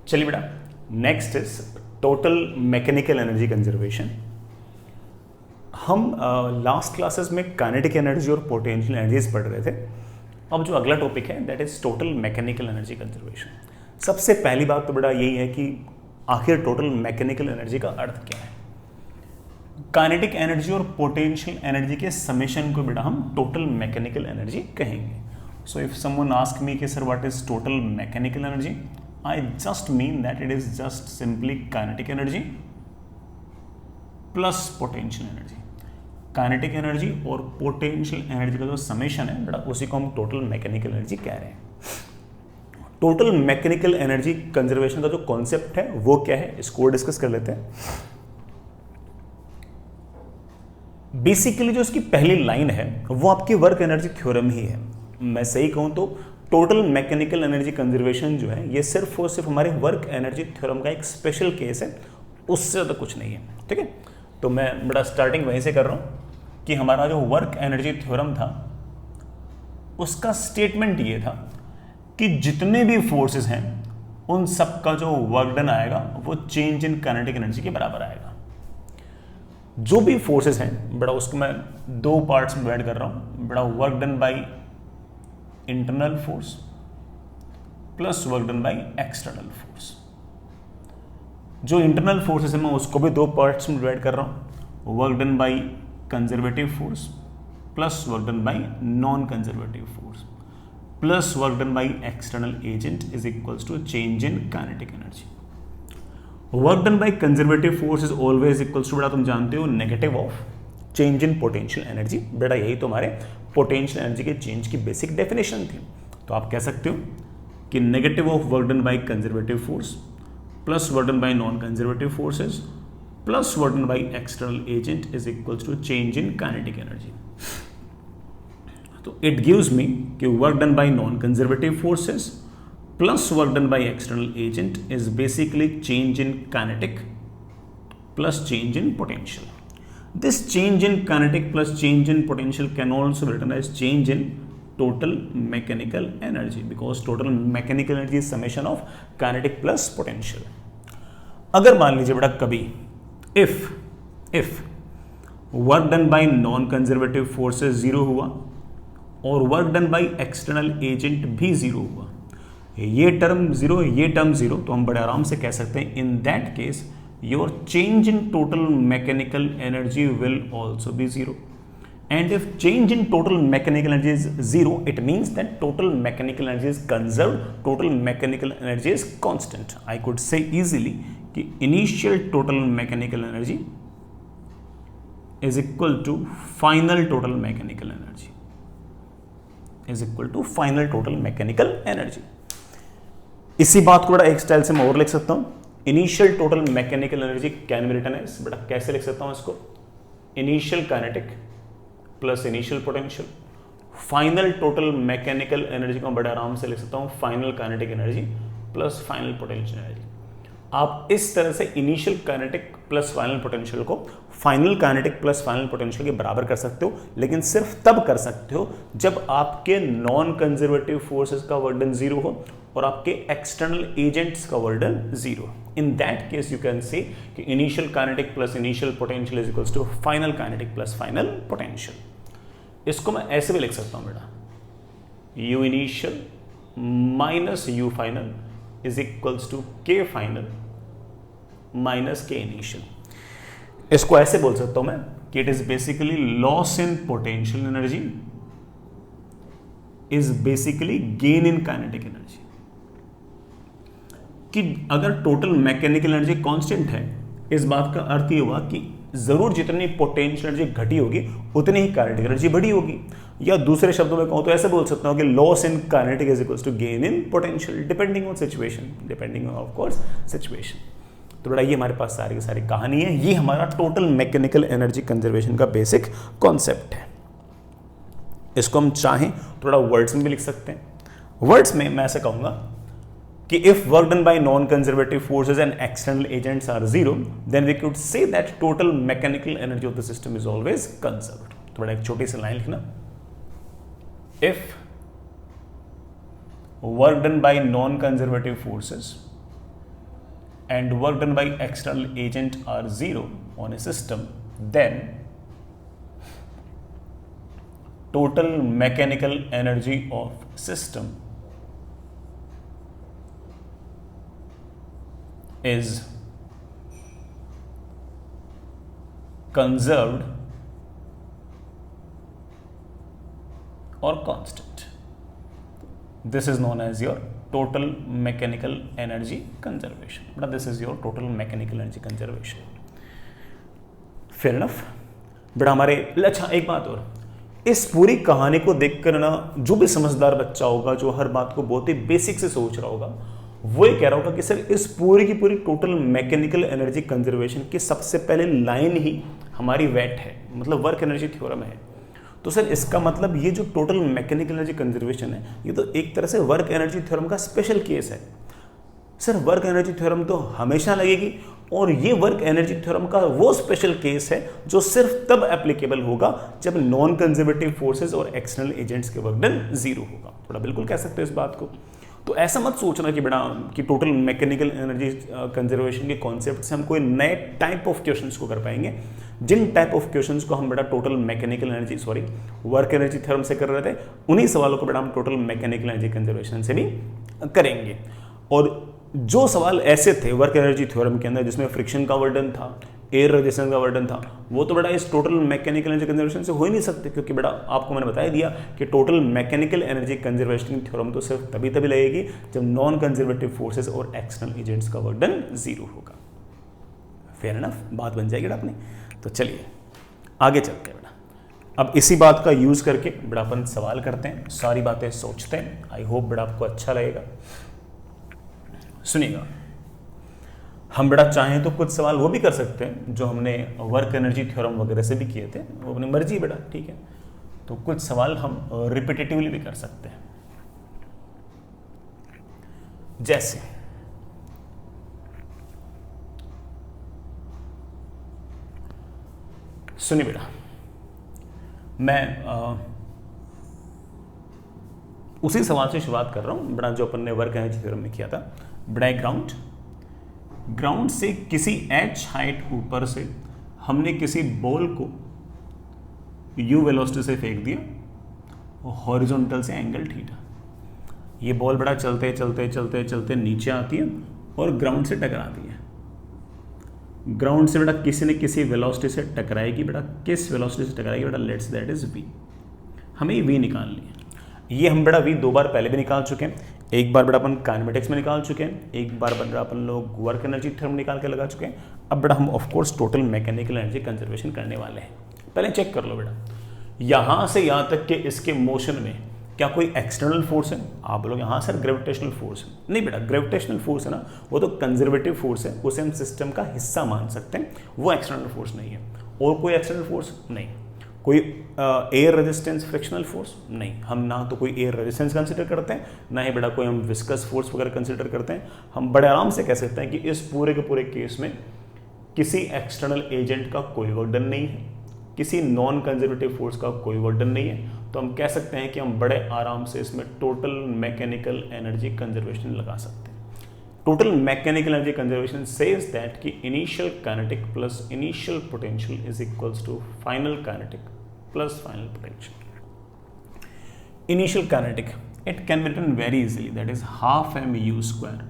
चलिए बेटा, next is total mechanical energy conservation. हम लास्ट क्लासेस में काइनेटिक एनर्जी और पोटेंशियल एनर्जीज पढ़ रहे थे। अब जो अगला टॉपिक है that is total mechanical energy conservation. सबसे पहली बात तो बेटा यही है कि आखिर टोटल मैकेनिकल एनर्जी का अर्थ क्या है। काइनेटिक एनर्जी और पोटेंशियल एनर्जी के समेशन को बेटा हम टोटल मैकेनिकल एनर्जी कहेंगे। So if someone ask me कि sir what is total mechanical energy, I just mean that it is just simply kinetic energy plus potential energy। Kinetic energy और potential energy का जो summation है बेटा उसी को हम टोटल मैकेनिकल एनर्जी कह रहे हैं। टोटल मैकेनिकल एनर्जी कंजर्वेशन का जो कॉन्सेप्ट है वो क्या है, इसको डिस्कस कर लेते हैं। बेसिकली जो इसकी पहली लाइन है वो आपकी वर्क एनर्जी थ्योरम ही है। मैं सही कहूं तो टोटल मैकेनिकल एनर्जी कंजर्वेशन जो है ये सिर्फ और सिर्फ हमारे वर्क एनर्जी थ्योरम का एक स्पेशल केस है, उससे ज़्यादा कुछ नहीं है। ठीक है, तो मैं बड़ा स्टार्टिंग वहीं से कर रहा हूँ कि हमारा जो वर्क एनर्जी थ्योरम था उसका स्टेटमेंट ये था कि जितने भी फोर्सेस हैं उन सब का जो वर्क डन आएगा वो चेंज इन काइनेटिक एनर्जी के बराबर आएगा। जो भी फोर्सेस हैं बड़ा उसको मैं दो पार्ट्स में डिवाइड कर रहा हूँ। बड़ा work done by internal force plus work done by external force. जो इंटरनल फोर्सेस है मैं उसको भी दो पार्ट्स में डिवाइड कर रहा हूं। Work done by conservative force plus work done by non conservative force plus work done by external agent is equals to change in kinetic energy. Work done by conservative force is always equals to बेटा तुम जानते हो negative of change in potential energy. बेटा यही तो हमारे potential energy के change की बेसिक डेफिनेशन थी। तो आप कह सकते हो कि negative of work done by conservative force plus work done by non conservative forces plus work done by external agent is equals to change in kinetic energy. तो इट गिव्स मी कि work done by non conservative forces plus work done by external agent is basically change in kinetic plus change in potential. This change in kinetic plus change in potential can also be written as change in total mechanical energy because total mechanical energy is summation of kinetic plus potential। अगर मान लीजिए बेटा कभी if work done by non conservative forces 0 हुआ और work done by external agent भी 0 हुआ, ये टर्म 0 ये टर्म 0, तो हम बड़े आराम से कह सकते हैं in that case your change in total mechanical energy will also be 0। And if change in total mechanical energy is 0, it means that total mechanical energy is conserved, total mechanical energy is constant। I could say easily कि initial total mechanical energy is equal to final total mechanical energy is equal to final total mechanical energy। इसी बात को बड़ा एक style से मैं और लिख सकता हूँ। Initial total mechanical energy can be written as, बेटा कैसे लिख सकता हूं इसको, initial kinetic plus initial potential. Final total mechanical energy को बड़े आराम से लिख सकता हूं final kinetic energy plus final potential energy. आप इस तरह से initial kinetic plus final potential को final kinetic plus final potential के बराबर कर सकते हो, लेकिन सिर्फ तब कर सकते हो जब आपके नॉन कंजर्वेटिव फोर्सेस का वर्क डन 0 हो और आपके एक्सटर्नल एजेंट्स का work done 0। In that case you can say कि initial kinetic plus initial potential is equals to final kinetic plus final potential. इसको मैं ऐसे भी लिख सकता हूं बेटा, U initial minus U final is equals to K final minus K initial. इसको ऐसे बोल सकता हूं मैं कि it is basically loss in potential energy is basically gain in kinetic energy. कि अगर टोटल मैकेनिकल एनर्जी कांस्टेंट है, इस बात का अर्थ ये हुआ कि जरूर जितनी पोटेंशियल एनर्जी घटी होगी उतनी ही काइनेटिक एनर्जी बढ़ी होगी। या दूसरे शब्दों में कहूं तो ऐसे बोल सकता हूं कि loss in kinetic is equals to gain in potential depending on situation, depending on of course situation. तो बड़ा ये हमारे पास सारी की सारी कहानी है। ये हमारा टोटल मैकेनिकल एनर्जी कंजर्वेशन का बेसिक कॉन्सेप्ट है। इसको हम चाहें तो थोड़ा वर्ड्स में भी लिख सकते हैं। वर्ड्स में मैं ऐसे कहूंगा कि if work done by non-conservative forces and external agents are 0, then we could say that total mechanical energy of the system is always conserved। तो बड़ा एक छोटी सी लाइन लिखना, if work done by non-conservative forces and work done by external agent are 0 on a system, then total mechanical energy of system is conserved or constant. This is known as your total mechanical energy conservation. But this is your total mechanical energy conservation. Fair enough? बड़ा हमारे अच्छा एक बात और, इस पूरी कहानी को देखकर ना जो भी समझदार बच्चा होगा, जो हर बात को बहुत ही बेसिक से सोच रहा होगा, वो ये कह रहा होगा कि सर इस पूरी की पूरी टोटल मैकेनिकल एनर्जी कंजर्वेशन की सबसे पहले लाइन ही हमारी वेट है, मतलब वर्क एनर्जी थ्योरम है। तो सर इसका मतलब ये जो टोटल मैकेनिकल एनर्जी कंजर्वेशन है, ये तो एक तरह से वर्क एनर्जी थ्योरम का स्पेशल केस है। सर वर्क एनर्जी थ्योरम तो हमेशा लगेगी, और ये वर्क एनर्जी थ्योरम का वो स्पेशल केस है जो सिर्फ तब एप्लीकेबल होगा जब नॉन कंजर्वेटिव फोर्सेस और एक्सटर्नल एजेंट्स के वर्क डन 0 होगा। थोड़ा बिल्कुल कह सकते हो इस बात को। तो ऐसा मत सोचना कि बेटा कि टोटल मैकेनिकल एनर्जी कंजर्वेशन के कॉन्सेप्ट से हम कोई नए टाइप ऑफ क्वेश्चंस को कर पाएंगे। जिन टाइप ऑफ क्वेश्चंस को हम बेटा total mechanical energy work energy theorem से कर रहे थे, उन्हीं सवालों को बेटा हम टोटल मैकेनिकल एनर्जी कंजर्वेशन से भी करेंगे। और जो सवाल ऐसे थे वर्क एनर्जी थ्योरम के अंदर जिसमें फ्रिक्शन का वर्डन था, एयर रेजिस्टेंस का वर्डन था, वो तो बेटा इस टोटल मैकेनिकल एनर्जी कंजर्वेशन से हो ही नहीं सकते, क्योंकि बेटा आपको मैंने बता दिया कि total mechanical energy conservation theorem तो सिर्फ तभी लगेगी जब नॉन कंजर्वेटिव फोर्सेस और एक्सटर्नल एजेंट्स का वर्डन 0 होगा। फेयर इनफ, बात बन जाएगी बेटा अपनी। तो चलिए आगे चलते हैं बेटा। अब इसी बात का यूज करके बेटा अपन सवाल करते हैं, सारी बातें सोचते हैं। आई होप बेटा आपको अच्छा लगेगा। सुनिएगा, हम बेटा चाहें तो कुछ सवाल वो भी कर सकते हैं जो हमने वर्क एनर्जी थ्योरम वगैरह से भी किए थे, वो अपनी मर्जी बेटा, ठीक है। तो कुछ सवाल हम रिपीटेटिवली भी कर सकते हैं। जैसे सुनिए बेटा, मैं उसी सवाल से शुरुआत कर रहा हूं बेटा जो अपन ने वर्क एनर्जी थ्योरम में किया था। बेटा ग्राउंड से किसी h हाइट ऊपर से हमने किसी बॉल को u वेलोसिटी से फेंक दिया हॉरिजॉन्टल से एंगल थीटा। ये बॉल बड़ा चलते चलते चलते चलते नीचे आती है और ग्राउंड से टकराती है। ग्राउंड से बेटा किसी न किसी वेलोसिटी से टकराएगी। बेटा किस वेलोसिटी से टकराएगी? बेटा लेट्स दैट इज v। हमें v निकालनी है। ये हम बेटा v 2 बार पहले भी निकाल चुके हैं। एक बार बेटा अपन काइनेमेटिक्स में निकाल चुके हैं, एक बार बेटा अपन लोग वर्क एनर्जी थ्योरम निकाल के लगा चुके हैं। अब बेटा हम of course total mechanical energy conservation करने वाले हैं। पहले चेक कर लो बेटा, यहाँ से यहाँ तक के इसके मोशन में क्या कोई एक्सटर्नल फोर्स है? आप बोलोगे हाँ सर ग्रेविटेशनल फोर्स है। नहीं बेटा, ग्रेविटेशनल फोर्स है ना, वो तो कंजर्वेटिव फोर्स है, उसे हम सिस्टम का हिस्सा मान सकते हैं, वो एक्सटर्नल फोर्स नहीं है। और कोई एक्सटर्नल फोर्स नहीं, कोई एयर रेजिस्टेंस फ्रिक्शनल फोर्स नहीं। हम ना तो कोई एयर रेजिस्टेंस कंसिडर करते हैं, ना ही बेटा कोई हम विस्कस फोर्स वगैरह कंसिडर करते हैं। हम बड़े आराम से कह सकते हैं कि इस पूरे के पूरे केस में किसी एक्सटर्नल एजेंट का कोई वर्क डन नहीं है, किसी नॉन कंजर्वेटिव फोर्स का कोई वर्क डन नहीं है। तो हम कह सकते हैं कि हम बड़े आराम से इसमें टोटल मैकेनिकल एनर्जी कंजर्वेशन लगा सकते हैं। Total mechanical energy conservation says that कि initial kinetic plus initial potential is equals to final kinetic plus final potential. Initial kinetic it can be written very easily, that is half mu square.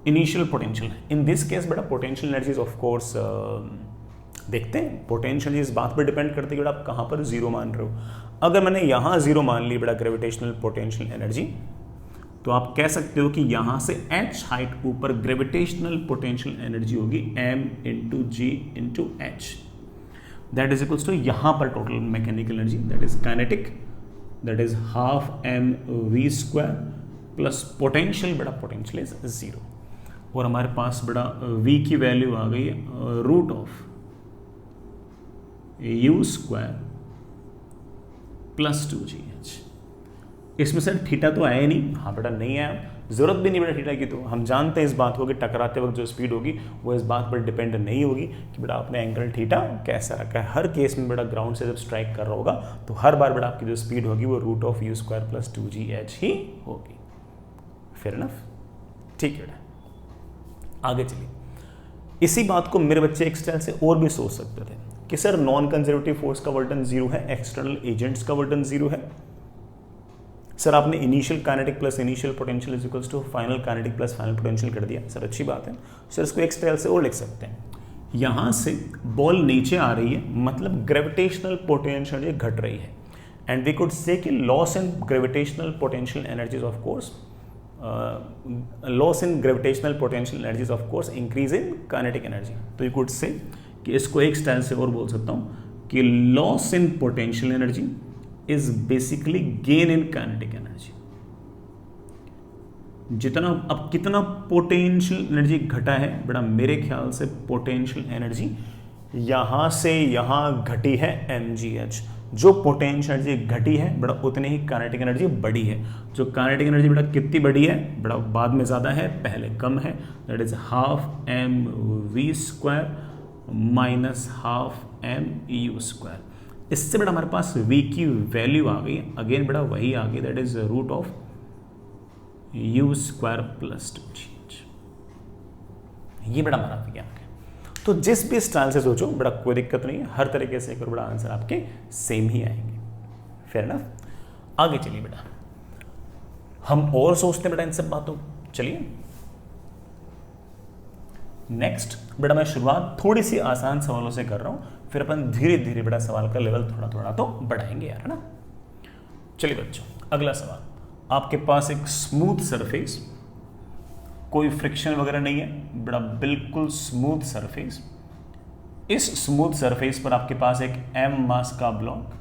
Initial potential, in this case बेटा potential energy is of course देखते हैं potential इस बात पर depend करती है कि आप कहाँ पर जीरो मान रहे हो। अगर मैंने यहाँ जीरो मान ली बेटा ग्रेविटेशनल पोटेंशियल एनर्जी, तो आप कह सकते हो कि यहाँ से h हाइट ऊपर ग्रेविटेशनल पोटेंशियल एनर्जी होगी m into ji into H, that is equals to यहाँ पर total mechanical energy that is kinetic, that is half M V square plus potential बेटा पोटेंशियल इज 0। और हमारे पास बेटा v की value आ गई है root of u square plus 2gh। इसमें सर थीटा तो आया ही नहीं। हाँ बेटा नहीं आया, जरूरत भी नहीं बेटा थीटा की। तो हम जानते हैं इस बात को कि टकराते वक्त जो स्पीड होगी वो इस बात पर डिपेंड नहीं होगी कि बेटा आपने एंगल थीटा कैसा रखा है। हर केस में बेटा ग्राउंड से जब स्ट्राइक कर रहा होगा तो हर बार बेटा आपकी जो स्पीड होगी वो root of u square plus 2gh ही होगी। फेयर इनफ, ठीक है बेटा। आगे चलिए, इसी बात को मेरे बच्चे एक स्टाइल से और भी सोच सकते थे कि सर नॉन कंजर्वेटिव फोर्स का वर्क डन 0 है, एक्सटर्नल एजेंट्स का वर्क डन 0 है। सर आपने initial kinetic plus initial potential is equals to final kinetic plus final potential कर दिया। सर अच्छी बात है, सर इसको एक स्टाइल से और लिख सकते हैं, यहाँ से बॉल नीचे आ रही है, मतलब ग्रेविटेशनल पोटेंशियल घट रही है, एंड वी कुड से कि loss in gravitational potential energies of course loss in gravitational potential energies of course increase in kinetic energy. तो यू कुड से कि इसको एक स्टाइल से और बोल सकता हूँ कि loss in potential energy is basically gain in kinetic energy. जितना अब कितना पोटेंशियल एनर्जी घटा है बेटा, मेरे ख्याल से पोटेंशियल एनर्जी यहाँ से यहाँ घटी है mgh। जो पोटेंशियल एनर्जी घटी है बेटा उतनी ही काइनेटिक एनर्जी बढ़ी है। जो काइनेटिक एनर्जी बेटा कितनी बढ़ी है बेटा, बाद में ज़्यादा है पहले कम है, that is half mv² minus half mu²। इससे बेटा हमारे पास v की वैल्यू आ गई, अगेन बेटा वही आ गई, that is root of u² plus 2gh। ये बेटा हमारा आ गया। तो जिस भी स्टाइल से सोचो बड़ा कोई दिक्कत नहीं है, हर तरीके से करो बड़ा आंसर आपके सेम ही आएंगे। Fair enough. आगे चलिए बेटा, हम और सोचते हैं बेटा इन सब बातों। चलिए नेक्स्ट बेटा, मैं शुरुआत थोड़ी सी आसान सवालों से कर रहा हूं, फिर अपन धीरे धीरे बेटा सवाल का लेवल थोड़ा थोड़ा तो बढ़ाएंगे यार, है ना। चलिए बच्चों, अगला सवाल, आपके पास एक स्मूथ सरफेस, कोई फ्रिक्शन वगैरह नहीं है बड़ा, बिल्कुल स्मूथ सरफेस। इस स्मूथ सरफेस पर आपके पास एक m मास का ब्लॉक,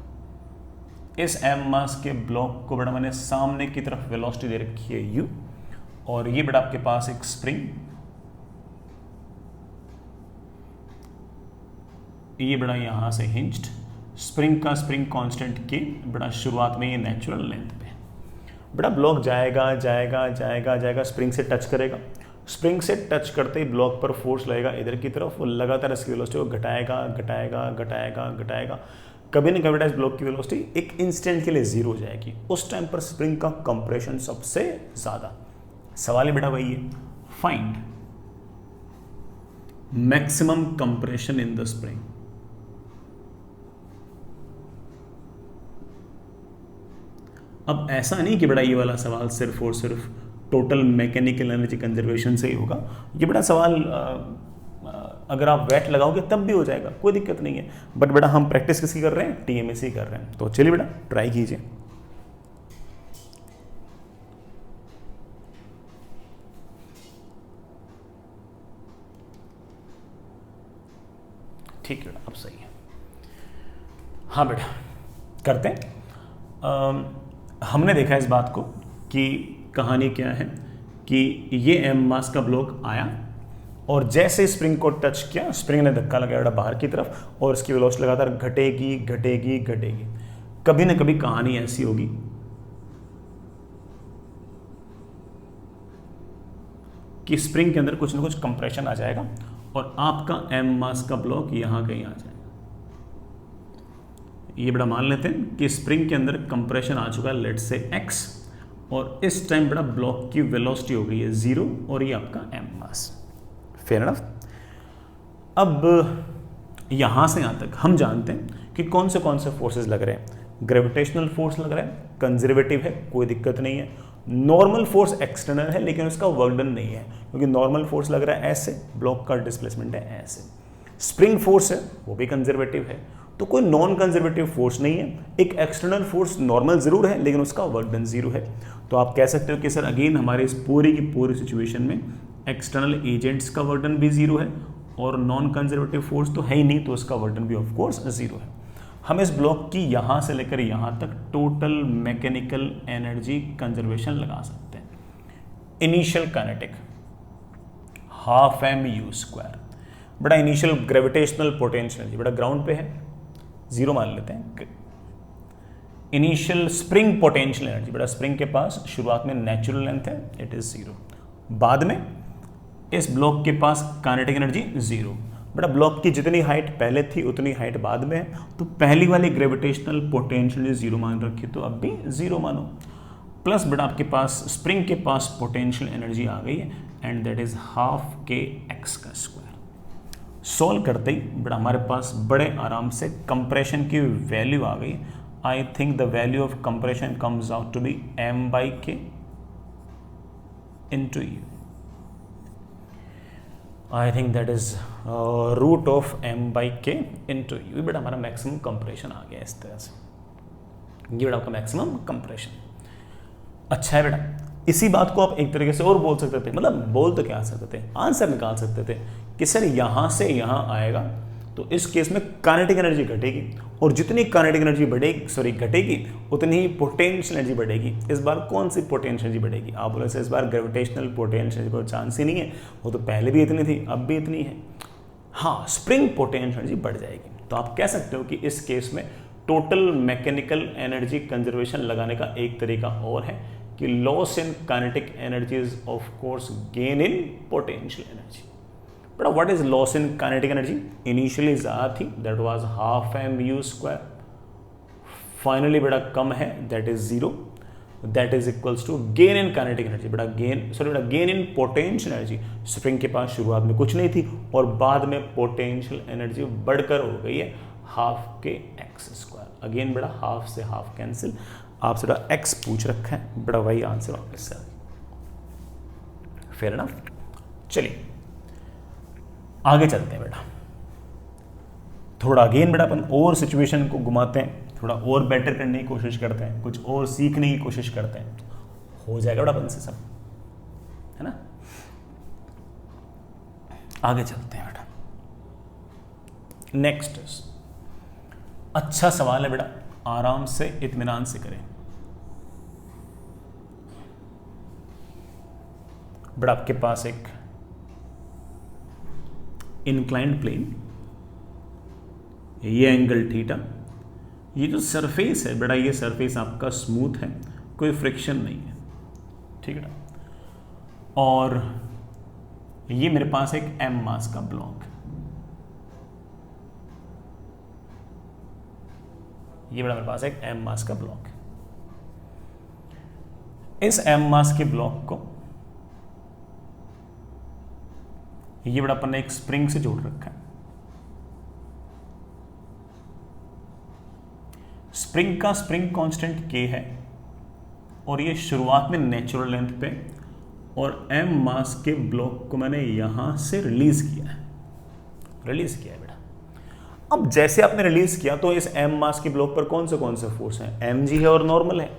इस m मास के ब्लॉक को बड़ा मैंने सामने की तरफ वेलोसिटी दे रखी है u, और ये बड़ा आपके पास एक स्प्रिंग, ये बड़ा यहां से हिंज्ड, स्प्रिंग का स्प्रिंग कांस्टेंट के बड़ा शुरुआत में ये नेचुरल लेंथ पे बड़ा ब्लॉक जाएगा जाएगा जाएगा जाएगा, स्प्रिंग से टच करेगा, स्प्रिंग से टच करते ही ब्लॉक पर फोर्स लगेगा इधर की तरफ, वो लगातार इसकी वेलोसिटी को घटाएगा घटाएगा घटाएगा घटाएगा, कभी न कभी इस ब्लॉक की वेलोसिटी एक इंस्टेंट के लिए जीरो हो जाएगी। उस टाइम पर स्प्रिंग का कंप्रेशन सबसे ज्यादा। सवाल ही बेटा वही है, find maximum compression in the spring. अब ऐसा नहीं कि बेटा ये वाला सवाल सिर्फ और सिर्फ टोटल मैकेनिकल एनर्जी कंजर्वेशन से ही होगा, ये बड़ा सवाल अगर आप वेट लगाओगे तब भी हो जाएगा, कोई दिक्कत नहीं है। बट बेटा हम प्रैक्टिस किसकी कर रहे हैं, टीएमएसी कर रहे हैं। तो चलिए बेटा ट्राई कीजिए। ठीक है बेटा, अब सही है। हाँ बेटा करते हैं। हमने देखा इस बात को कि कहानी क्या है कि ये m मास का ब्लॉक आया और जैसे स्प्रिंग को टच किया, स्प्रिंग ने धक्का लगाया बाहर की तरफ और इसकी वेलोसिटी लगातार घटेगी घटेगी घटेगी। कभी ना कभी कहानी ऐसी होगी कि स्प्रिंग के अंदर कुछ ना कुछ कंप्रेशन आ जाएगा और आपका m मास का ब्लॉक यहां कहीं आ जाएगा। ये बड़ा मान लेते हैं कि स्प्रिंग के अंदर कंप्रेशन आ चुका है, लेट से x, और इस टाइम बड़ा ब्लॉक की वेलोसिटी हो गई है 0 और ये आपका m मास। Fair enough. अब यहां से यहां तक हम जानते हैं कि कौन से फोर्सेस लग रहे हैं। ग्रेविटेशनल फोर्स लग रहा है, कंजर्वेटिव है, कोई दिक्कत नहीं है। नॉर्मल फोर्स एक्सटर्नल है लेकिन उसका वर्क डन नहीं है, क्योंकि नॉर्मल फोर्स लग रहा है ऐसे, ब्लॉक का डिस्प्लेसमेंट है ऐसे। स्प्रिंग फोर्स है वो भी कंजर्वेटिव है, तो कोई नॉन कंजर्वेटिव फोर्स नहीं है। एक एक्सटर्नल फोर्स नॉर्मल जरूर है लेकिन उसका वर्क डन 0 है। तो आप कह सकते हो कि सर अगेन हमारे इस पूरी की पूरी सिचुएशन में एक्सटर्नल एजेंट्स का वर्क डन भी 0 है और नॉन कंजर्वेटिव फोर्स तो है ही नहीं, तो उसका वर्क डन भी ऑफ कोर्स 0 है। हम इस ब्लॉक की यहां से लेकर यहां तक टोटल मैकेनिकल एनर्जी कंजर्वेशन लगा सकते हैं। इनिशियल काइनेटिक हाफ mu², बड़ा इनिशियल ग्रेविटेशनल पोटेंशियल बड़ा ग्राउंड पे है 0 मान लेते हैं। इनिशियल स्प्रिंग पोटेंशियल एनर्जी बड़ा स्प्रिंग के पास शुरुआत में नेचुरल लेंथ है, इट इज 0। बाद में इस ब्लॉक के पास काइनेटिक एनर्जी 0, बड़ा ब्लॉक की जितनी हाइट पहले थी उतनी हाइट बाद में है, तो पहली वाली ग्रेविटेशनल पोटेंशियल 0 मान रखी, तो अब भी 0 मानो। प्लस बेटा आपके पास स्प्रिंग के पास पोटेंशियल एनर्जी आ गई है एंड दैट इज हाफ के एक्स का स्क्वायर। सॉल्व करते ही बेटा हमारे पास बड़े आराम से कंप्रेशन की वैल्यू आ गई। I think the value of compression comes out to be m by k into u. I think that is root of m by k into u. बेटा हमारा मैक्सिमम कंप्रेशन आ गया इस तरह से, ये बेटा आपका मैक्सिमम कंप्रेशन। अच्छा है बेटा, इसी बात को आप एक तरीके से और बोल सकते थे, मतलब बोल तो क्या सकते थे, आंसर निकाल सकते थे कि सर यहां से यहां आएगा तो इस केस में काइनेटिक एनर्जी घटेगी, और जितनी काइनेटिक एनर्जी बढ़ेगी घटेगी उतनी ही पोटेंशियल एनर्जी बढ़ेगी। इस बार कौन सी पोटेंशियल एनर्जी बढ़ेगी? आप बोले सर इस बार ग्रेविटेशनल पोटेंशियल कोई चांस ही नहीं है, वो तो पहले भी इतनी थी अब भी इतनी है। हाँ, स्प्रिंग पोटेंशियल एनर्जी बढ़ जाएगी। तो आप कह सकते हो कि इस केस में टोटल मैकेनिकल एनर्जी कंजर्वेशन लगाने का एक तरीका और है कि loss in kinetic energy is of course gain in potential energy. But what is loss in kinetic energy? Initially ज्यादा थी, that was half m u square. Finally बेटा कम है, that is 0, that is equals to gain in kinetic energy. बेटा gain in potential energy. Spring के पास शुरुआत में कुछ नहीं थी और बाद में पोटेंशियल एनर्जी बढ़कर हो गई है हाफ के एक्स स्क्वायर। अगेन बेटा हाफ से हाफ कैंसिल, आपसे बेटा एक्स पूछ रखा है, बड़ा वही आंसर वापस से। Fair enough. चलिए आगे चलते हैं बेटा, थोड़ा अगेन बेटा अपन और सिचुएशन को घुमाते हैं, थोड़ा और बेटर करने की कोशिश करते हैं, कुछ और सीखने की कोशिश करते हैं, हो जाएगा बेटा अपन से सब, है ना। आगे चलते हैं बेटा। नेक्स्ट अच्छा सवाल है बेटा, आराम से इत्मीनान से करें बेटा। आपके पास एक इंक्लाइंड प्लेन, ये एंगल थीटा, ये जो सरफेस है बेटा, ये सरफेस आपका स्मूथ है, कोई फ्रिक्शन नहीं है, ठीक है ना। और ये मेरे पास एक m मास का ब्लॉक, ये बेटा मेरे पास एक m मास का ब्लॉक है। इस m मास के ब्लॉक को ये बड़ा अपन ने एक स्प्रिंग से जोड़ रखा है। स्प्रिंग का स्प्रिंग कांस्टेंट k है और ये शुरुआत में नेचुरल लेंथ पे, और m मास के ब्लॉक को मैंने यहां से रिलीज किया है, बेटा। अब जैसे आपने रिलीज किया तो इस m मास के ब्लॉक पर कौन से फोर्स हैं? mg है और नॉर्मल है।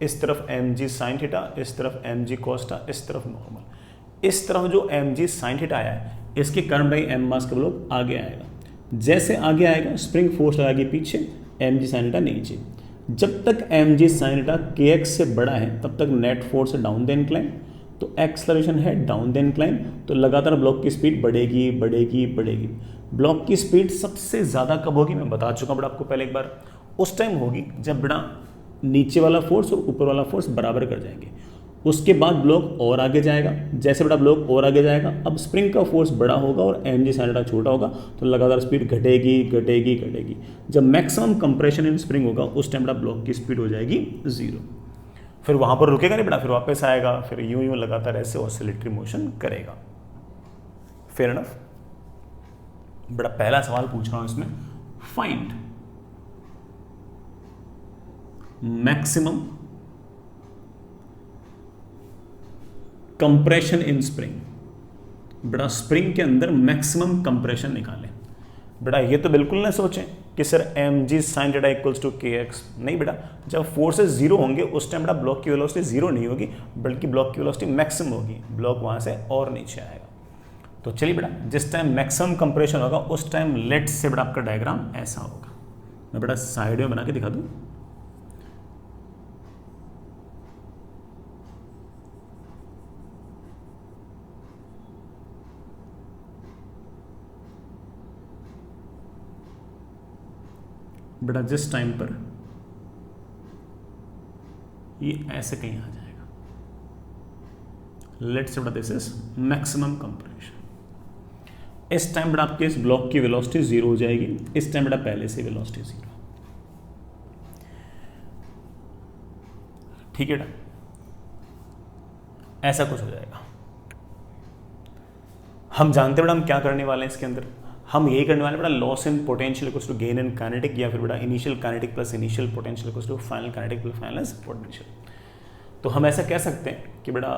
इस तरफ mg sin थीटा, इस तरफ mg cos थीटा, इस तरफ नॉर्मल। इस तरफ जो mg sin थीटा आया है, इसके कारण भाई m मास का ब्लॉक आगे आएगा। जैसे आगे आएगा स्प्रिंग फोर्स लगाएगी पीछे, mg sin थीटा नीचे। जब तक mg sin थीटा kx से बड़ा है तब तक नेट फोर्स है डाउन द इंक्लाइन, तो एक्सलरेशन है डाउन द इंक्लाइन, तो लगातार ब्लॉक की स्पीड बढ़ेगी बढ़ेगी बढ़ेगी। ब्लॉक की स्पीड सबसे ज़्यादा कब होगी? मैं बता चुका हूँ बेटा आपको पहले एक बार। उस टाइम होगी जब बेटा नीचे वाला फोर्स और ऊपर वाला फोर्स बराबर कर जाएंगे। उसके बाद ब्लॉक और आगे जाएगा। जैसे बेटा ब्लॉक और आगे जाएगा, अब स्प्रिंग का फोर्स बड़ा होगा और mg sin थीटा छोटा होगा, तो लगातार स्पीड घटेगी घटेगी घटेगी। जब मैक्सिमम कंप्रेशन इन स्प्रिंग होगा उस टाइम बेटा ब्लॉक की स्पीड हो जाएगी 0। फिर वहां पर रुकेगा नहीं बेटा, फिर वापस आएगा, फिर यूं यूं लगातार ऐसे ऑसिलेटरी मोशन करेगा। Fair enough. बेटा पहला सवाल पूछ रहा हूं इसमें, find maximum compression in spring. बेटा स्प्रिंग के अंदर मैक्सिमम कंप्रेशन निकालें। बेटा ये तो बिल्कुल ना सोचें कि sir mg sin theta equals to kx, नहीं बेटा। जब फोर्सेस जीरो होंगे उस टाइम बेटा ब्लॉक की वेलोसिटी जीरो नहीं होगी, बल्कि ब्लॉक की वेलोसिटी मैक्सिमम होगी, ब्लॉक वहां से और नीचे आएगा। तो चलिए बेटा, जिस टाइम मैक्सिमम कंप्रेशन होगा उस टाइम लेट्स से बेटा आपका डायग्राम ऐसा होगा। मैं बेटा साइड में बना के दिखा दूं। बेटा जिस टाइम पर ये ऐसे कहीं आ जाएगा, लेट्स से बेटा दिस इज मैक्सिमम कंप्रेशन। इस टाइम बेटा आपके इस ब्लॉक की वेलोसिटी 0 हो जाएगी, इस टाइम बेटा पहले से वेलोसिटी 0। ठीक है बेटा, ऐसा कुछ हो जाएगा। हम जानते बेटा हम क्या करने वाले हैं इसके अंदर, हम यही करने वाले बेटा loss in potential equals to gain in kinetic, या फिर बेटा initial kinetic plus initial potential equals to final kinetic plus final potential. तो हम ऐसा कह सकते हैं कि बेटा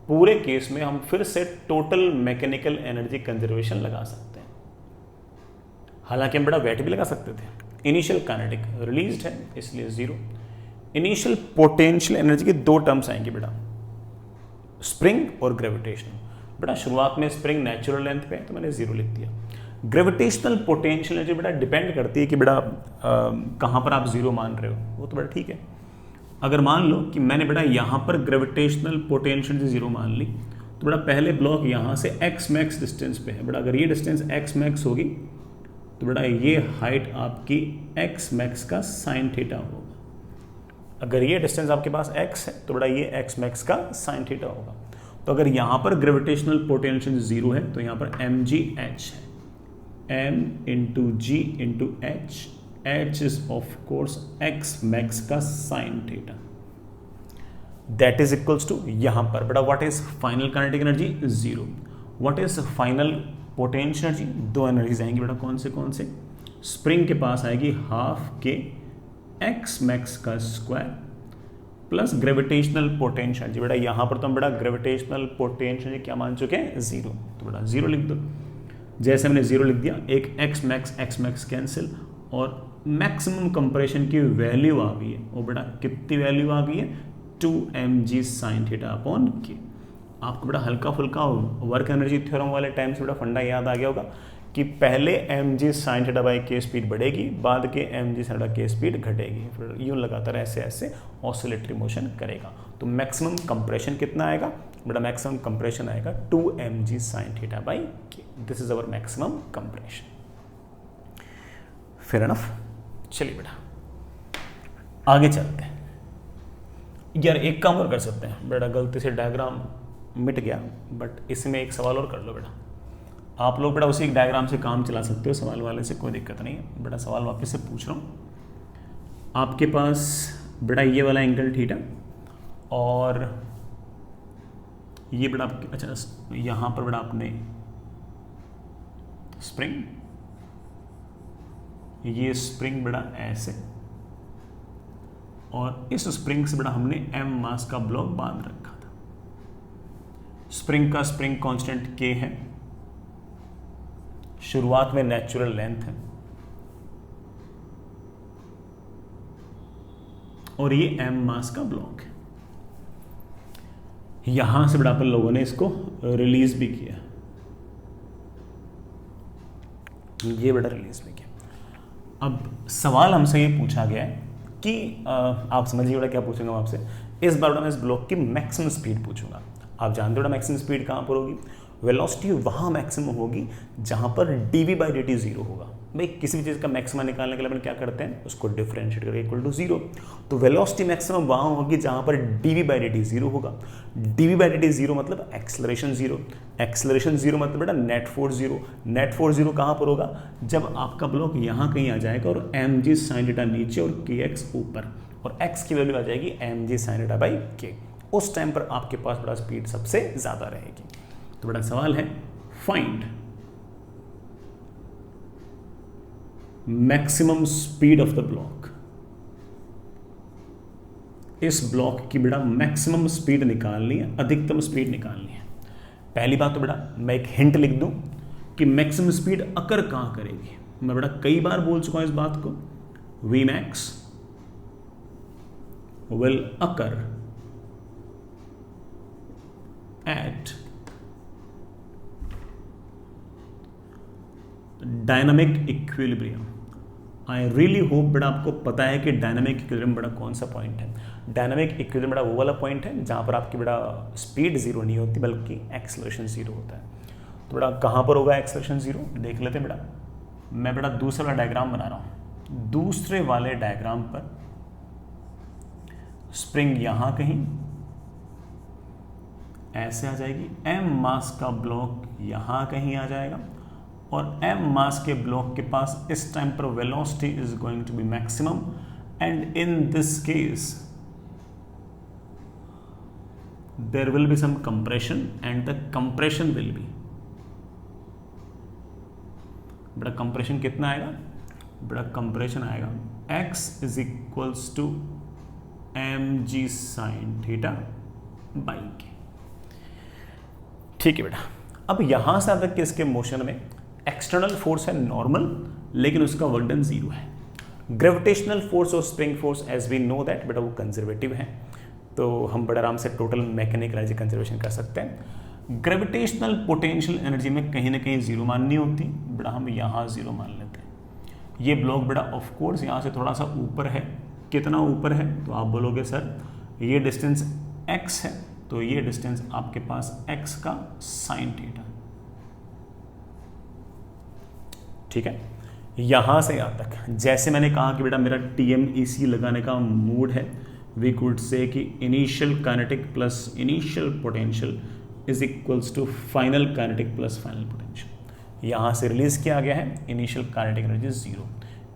पूरे केस में हम फिर से टोटल मैकेनिकल एनर्जी कंजर्वेशन लगा सकते हैं। हालांकि हम बेटा वेट भी लगा सकते थे। इनिशियल काइनेटिक रिलीज्ड है इसलिए 0। इनिशियल पोटेंशियल एनर्जी की 2 टर्म्स आएंगी बेटा, स्प्रिंग और ग्रेविटेशनल। बेटा शुरुआत में स्प्रिंग नेचुरल लेंथ पे है तो मैंने 0 लिख दिया। ग्रेविटेशनल पोटेंशियल एनर्जी बेटा डिपेंड करती है कि बेटा कहाँ पर आप 0 मान रहे हो, वो तो बेटा ठीक है। अगर मान लो कि मैंने बेटा यहाँ पर ग्रेविटेशनल पोटेंशियल 0 मान ली, तो बेटा पहले ब्लॉक यहाँ से एक्स मैक्स डिस्टेंस पे है। बेटा अगर ये डिस्टेंस एक्स मैक्स होगी तो बेटा ये हाइट आपकी एक्स मैक्स का साइन थीटा होगा। अगर ये डिस्टेंस आपके पास x है तो बेटा ये एक्स मैक्स का साइन थीटा होगा। तो अगर यहाँ पर ग्रेविटेशनल पोटेंशियल 0 है तो यहाँ पर एम जी एच है, m into ji into h, h is of course x max का sine theta, that is equals to यहाँ पर बेटा what is final kinetic energy 0, what is final potential energy. 2 energies आएंगी बेटा, कौन से spring के पास आएगी हाफ के एक्स मैक्स का square plus gravitational potential energy. बेटा यहाँ पर तो हम बेटा ग्रेविटेशनल पोटेंशियल एनर्जी क्या मान चुके हैं 0, तो बेटा 0 लिख दो। जैसे हमने 0 लिख दिया, एक एक्स मैक्स कैंसिल और मैक्सिमम कंप्रेशन की वैल्यू आ गई है, वो बेटा कितनी वैल्यू आ गई है 2mg sin थीटा अपॉन के। आपको बेटा हल्का फुल्का वर्क एनर्जी थ्योरम वाले टाइम से बेटा फंडा याद आ गया होगा कि पहले mg sin थीटा बाई के स्पीड बढ़ेगी, बाद के mg sin थीटा के स्पीड घटेगी, फिर यूं लगातार ऐसे ऐसे ऑसिलेटरी मोशन करेगा। तो मैक्सिमम कंप्रेशन कितना आएगा बेटा, मैक्सिमम कंप्रेशन आएगा 2mg sin थीटा बाई के। This is our maximum compression. Fair enough. चलिए बेटा आगे चलते हैं। यार एक काम और कर सकते हैं बेटा, गलती से डायग्राम मिट गया बट इसमें एक सवाल और कर लो बेटा। आप लोग बेटा उसी एक डायग्राम से काम चला सकते हो, सवाल वाले से कोई दिक्कत नहीं है बेटा। सवाल वापस से पूछ रहा हूँ। आपके पास बेटा ये वाला एंगल थीटा और ये बेटा अच्छा यहाँ पर बेटा आपने स्प्रिंग, ये स्प्रिंग बेटा ऐसे, और इस स्प्रिंग से बेटा हमने m मास का ब्लॉक बांध रखा था। स्प्रिंग का स्प्रिंग कांस्टेंट k है, शुरुआत में नेचुरल लेंथ है और ये m मास का ब्लॉक है। यहां से बेटा अपन लोगों ने इसको रिलीज भी किया, ये बेटा रिलीज भी किया। अब सवाल हमसे ये पूछा गया है कि आप समझिए बेटा क्या पूछूंगा मैं आपसे। इस बार बेटा मैं इस ब्लॉक की मैक्सिमम स्पीड पूछूंगा। आप जानते हो बेटा मैक्सिमम स्पीड कहाँ पर होगी, वेलोसिटी वहाँ मैक्सिमम होगी जहाँ पर dv बाई dt 0 होगा। भाई किसी भी चीज़ का मैक्सिमम निकालने के लिए अपन क्या करते हैं, उसको डिफरेंशिएट करके इक्वल टू 0। तो वेलोसिटी मैक्सिमम वहाँ होगी जहाँ पर dv बाई dt 0 होगा। dv बाई dt 0 मतलब एक्सेलरेशन 0, एक्सेलरेशन 0 मतलब बेटा नेट फोर्स 0। नेट फोर्स 0 कहाँ पर होगा, जब आपका ब्लॉक यहाँ कहीं आ जाएगा और mg sin थीटा नीचे और kx ऊपर, और x की वैल्यू आ जाएगी mg sin theta by k। उस टाइम पर आपके पास बड़ा स्पीड सबसे ज़्यादा रहेगी। तो बड़ा सवाल है find maximum speed of the block. इस ब्लॉक की बेटा मैक्सिमम स्पीड निकालनी है, अधिकतम स्पीड निकालनी है। पहली बात तो बेटा मैं एक हिंट लिख दूं कि मैक्सिमम स्पीड अकर कहां करेगी। मैं बेटा कई बार बोल चुका हूं इस बात को, V max will occur at dynamic equilibrium. I really hope बेटा आपको पता है कि डायनामिक इक्विलिब्रियम बेटा कौन सा पॉइंट है। डायनामिक इक्विलिब्रियम बेटा वो वाला पॉइंट है जहां पर आपकी बेटा स्पीड 0 नहीं होती बल्कि एक्सेलरेशन 0 होता है। तो बेटा कहां पर होगा एक्सेलरेशन 0, देख लेते हैं बेटा। मैं बेटा दूसरा वाला डायग्राम बना रहा हूं। दूसरे वाले डायग्राम पर स्प्रिंग यहां कहीं ऐसे आ जाएगी, m मास का ब्लॉक यहां कहीं आ जाएगा और m मास के ब्लॉक के पास इस टाइम पर velocity is going to be maximum and in this case there will be some compression and the compression will be, बड़ा कंप्रेशन कितना आएगा, बड़ा कंप्रेशन आएगा x is equals to M ji sine theta by K. ठीक है बेटा, अब यहां से अब तक कि इसके मोशन में एक्सटर्नल फोर्स है नॉर्मल, लेकिन उसका वर्क डन जीरो है। ग्रेविटेशनल फोर्स और spring force as we know that बेटा वो कंजर्वेटिव है, तो हम बड़े आराम से टोटल मैकेनिकल एनर्जी कंजर्वेशन कर सकते हैं। ग्रेविटेशनल पोटेंशियल एनर्जी में कहीं ना कहीं जीरो माननी होती, बड़ा हम यहाँ जीरो मान लेते हैं। ये ब्लॉक बड़ा ऑफ कोर्स यहाँ से थोड़ा सा ऊपर है, कितना ऊपर है तो आप बोलोगे सर ये डिस्टेंस x है, तो ये डिस्टेंस आपके पास x का साइन थीटा, ठीक है। यहां से यहां तक जैसे मैंने कहा कि बेटा मेरा TMEC लगाने का मूड है, वी कुड से कि initial kinetic plus initial potential is equals to final kinetic plus final potential. यहां से रिलीज किया गया है initial kinetic energy zero,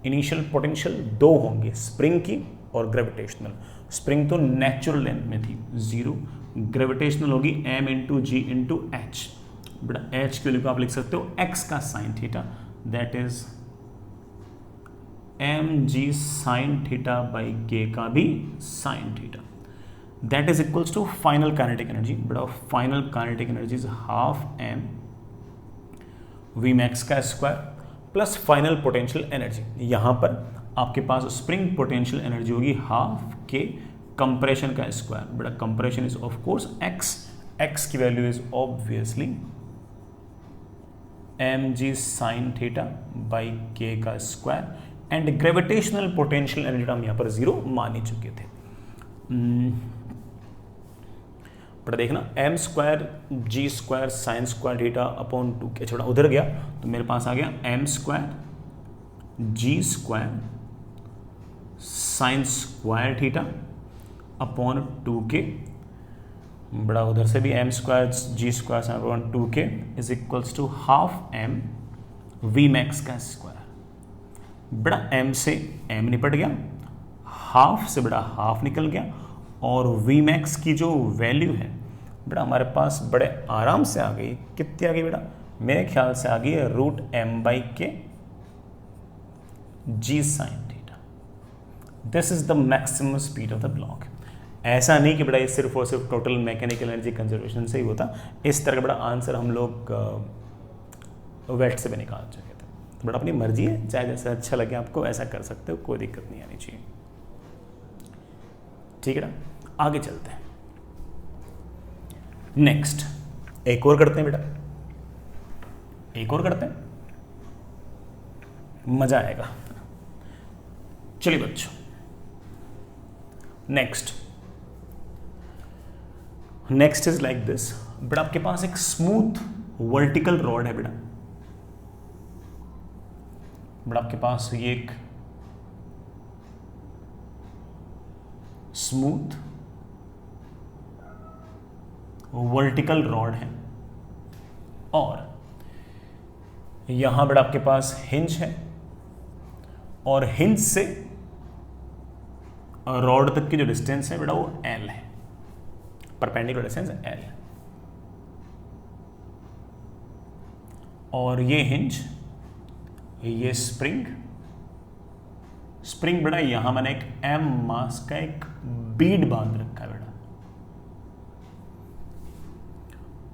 initial potential दो होंगे, स्प्रिंग की और ग्रेविटेशनल। स्प्रिंग तो नेचुरल लेंथ में थी जीरो, ग्रेविटेशनल होगी m इंटू जी इंटू एच। बेटा h की वैल्यू को आप लिख सकते हो x का sine theta, that is M ji sine theta by k का भी sine theta, that is equals to final kinetic energy. बेटा final kinetic energy is half M v max का square plus final potential energy. यहां पर आपके पास spring potential energy होगी half k compression का स्क्वायर। बेटा compression is of course x की value is obviously m ji sine theta by k का square, and gravitational potential energy हम यहां पर जीरो मान ही चुके थे। बड़ा देखना m square g square sine square theta upon two k, छोटा उधर गया तो मेरे पास आ गया m square g square sine square theta upon two k. बड़ा उधर से भी m square g square sine upon two k is equals to half M v max का स्क्वायर। बड़ा m से m निपट गया, हाफ से बड़ा हाफ निकल गया, और v मैक्स की जो वैल्यू है बड़ा हमारे पास बड़े आराम से आ गई। कितनी आ गई बेटा, मेरे ख्याल से आ गई है root m by k g sine theta. This is the maximum speed of the block. ऐसा नहीं कि बड़ा ये सिर्फ और सिर्फ टोटल मैकेनिकल एनर्जी कंजर्वेशन से ही होता, इस तरह का बड़ा आंसर हम लोग वेट से भी निकाल चुके थे। तो बड़ा अपनी मर्जी है, चाहे जैसा अच्छा लगे आपको ऐसा कर सकते हो, कोई दिक्कत नहीं आनी चाहिए। ठीक है ना, आगे चलते हैं। नेक्स्ट एक और करते हैं बेटा, एक और करते हैं, मजा आएगा। चलिए बच्चों, नेक्स्ट इज लाइक दिस। बेटा आपके पास एक स्मूथ वर्टिकल रॉड है बेटा, बट आपके पास ये एक स्मूथ वर्टिकल रॉड है, और यहां बड़ा आपके पास हिंज है, और हिंज से रॉड तक की जो डिस्टेंस है बेटा वो L है, परपेंडिकुलर डिस्टेंस L। और ये हिंज, ये स्प्रिंग बेटा यहां मैंने एक M मास का एक बीड बांध रखा है बेटा,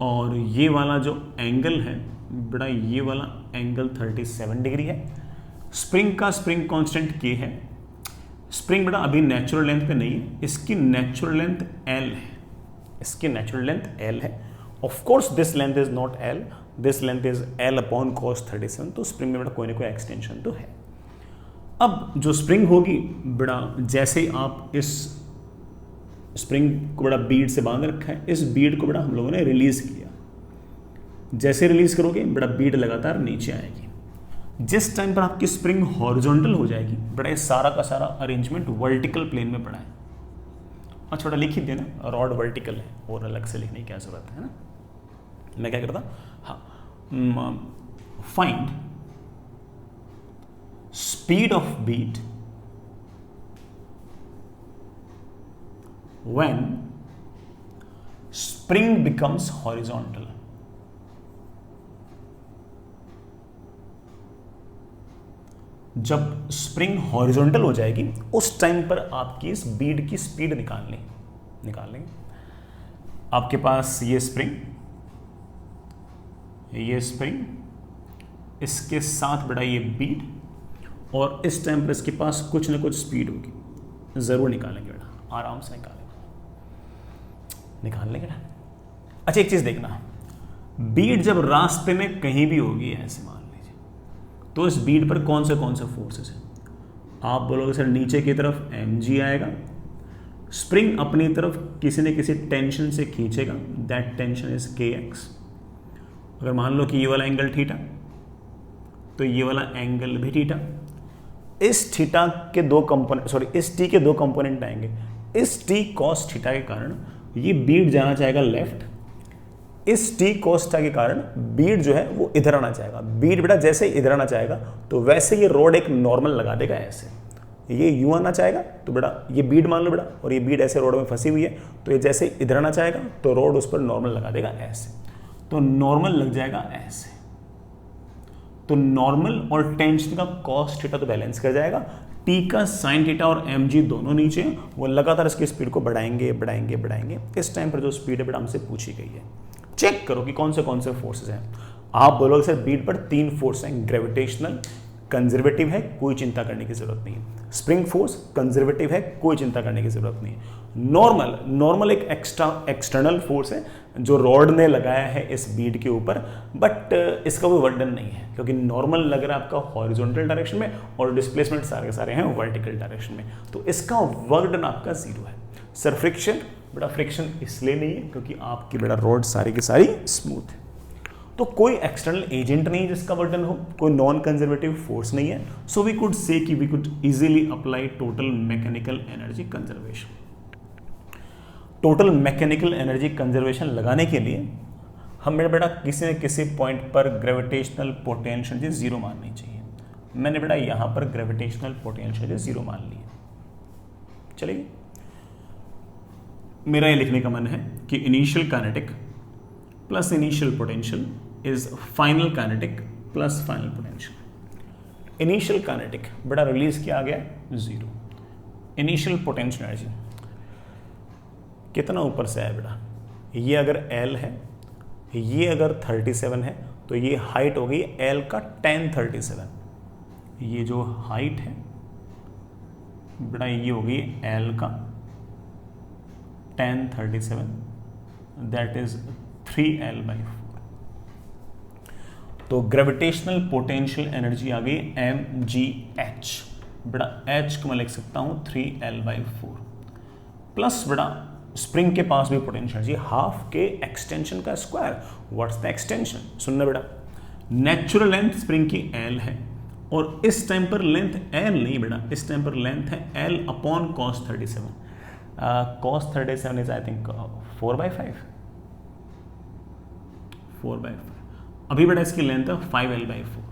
और ये वाला जो एंगल है बेटा, ये वाला एंगल 37 डिग्री है। स्प्रिंग का स्प्रिंग कांस्टेंट K है। स्प्रिंग बेटा अभी नेचुरल लेंथ पे नहीं है, इसकी नेचुरल लेंथ L है, इसकी नेचुरल लेंथ L है। Of course this length is not L, this length is L upon cos 37, तो स्प्रिंग में बेटा कोई ना कोई एक्सटेंशन तो है। अब जो स्प्रिंग होगी बेटा, जैसे ही आप इस स्प्रिंग को बड़ा बीड से बांध रखा है, इस बीड को बड़ा हम लोगों ने रिलीज किया। जैसे रिलीज करोगे बड़ा बीड लगातार नीचे आएगी। जिस टाइम पर आपकी स्प्रिंग हॉरिजॉन्टल हो जाएगी बड़ा ये सारा का सारा अरेंजमेंट वर्टिकल प्लेन में पड़ा है। और छोटा लिख ही देना, रॉड वर्टिकल है, और अलग से लिखने की क्या जरूरत है ना। मैं क्या करता, हाँ, find speed of bead when spring becomes horizontal. जब स्प्रिंग हॉरिजॉन्टल हो जाएगी उस टाइम पर आपकी इस बीड की स्पीड निकाल लेंगे। आपके पास ये स्प्रिंग, इसके साथ बड़ा ये बीड, और इस टाइम पर इसके पास कुछ ना कुछ स्पीड होगी, जरूर निकालेंगे बेटा, आराम से निकाल लेंगे ना। अच्छा एक चीज देखना, बीड जब रास्ते में कहीं भी होगी ऐसे मान लीजिए, तो इस बीड पर कौन से फोर्सेस हैं? आप बोलोगे सर नीचे की तरफ mg आएगा, स्प्रिंग अपनी तरफ किसी न किसी टेंशन से खींचेगा, दैट टेंशन इज kx। अगर मान लो कि ये वाला एंगल थीटा, तो ये वाला एंगल भी थीटा। इस थीटा के दो कंपोनेंट, इस टी के दो कंपोनेंट आएंगे। इस टी कॉस थीटा के कारण ये बीड जाना चाहेगा लेफ्ट, इस टी कॉस थीटा के कारण बीड जो है वो इधर आना चाहेगा। बीड बेटा जैसे इधर आना चाहेगा तो वैसे ये रोड एक नॉर्मल लगा देगा ऐसे, ये यूं आना चाहेगा तो बेटा ये बीड मान लो बेटा, और ये बीड ऐसे रोड में फंसी हुई है, तो ये जैसे इधर आना चाहेगा तो रोड उस पर नॉर्मल लगा देगा ऐसे, तो नॉर्मल लग जाएगा ऐसे। तो नॉर्मल और टेंशन का कॉस थीटा तो बैलेंस कर जाएगा, टी का साइन थीटा और mg दोनों नीचे, वो लगातार इसकी स्पीड को बढ़ाएंगे। इस टाइम पर जो स्पीड है बेटा हमसे पूछी गई है, चेक करो कि कौन से फोर्सेस हैं। आप बोलोगे सर बीड पर 3 फोर्स हैं, ग्रेविटेशनल, कंजर्वेटिव है, कोई चिंता करने की जरूरत नहीं है। स्प्रिंग फोर्स कंजर्वेटिव है, कोई चिंता करने की जरूरत नहीं है। नॉर्मल एक एक्सटर्नल फोर्स है जो रॉड ने लगाया है इस बीड के ऊपर, बट इसका कोई वर्क डन नहीं है, क्योंकि नॉर्मल लग रहा है आपका हॉरिजॉन्टल डायरेक्शन में और डिस्प्लेसमेंट सारे के सारे हैं वर्टिकल डायरेक्शन में, तो इसका वर्क डन आपका 0 है। सर फ्रिक्शन, बेटा फ्रिक्शन इसलिए नहीं है क्योंकि आपकी बेटा रॉड सारी की सारी स्मूथ है, तो कोई एक्सटर्नल एजेंट नहीं जिसका वर्क डन हो, कोई नॉन कंजर्वेटिव फोर्स नहीं है। सो वी कुड से कि we could easily apply total mechanical energy conservation. Total mechanical energy conservation लगाने के लिए हमें बेटा किसी न किसी पॉइंट पर ग्रेविटेशनल पोटेंशियल 0 माननी चाहिए। मैंने बेटा यहां पर ग्रेविटेशनल पोटेंशियल 0 मान ली है। चलिए, मेरा ये लिखने का मन है कि initial kinetic plus initial potential is final kinetic plus final potential. Initial kinetic बेटा रिलीज किया गया 0, इनिशियल पोटेंशियल एनर्जी कितना ऊपर से आया बेटा, ये अगर L है, ये अगर 37 है, तो ये हाइट हो गई L का tan 37। ये जो हाइट है बेटा ये हो गई L का tan 37, दैट इज 3L/4। तो ग्रेविटेशनल पोटेंशियल एनर्जी आ गई mgh। बेटा h को मैं लिख सकता हूं 3L/4 प्लस बेटा स्प्रिंग के पास भी पोटेंशियल एनर्जी हाफ के एक्सटेंशन का स्क्वायर। What's the extension? सुनना बेटा, नेचुरल लेंथ स्प्रिंग की L है और इस टाइम पर लेंथ L नहीं बेटा, इस टाइम पर लेंथ है L upon cos 37। cos 37 is I think 4/5। अभी बेटा इसकी लेंथ है 5L/4,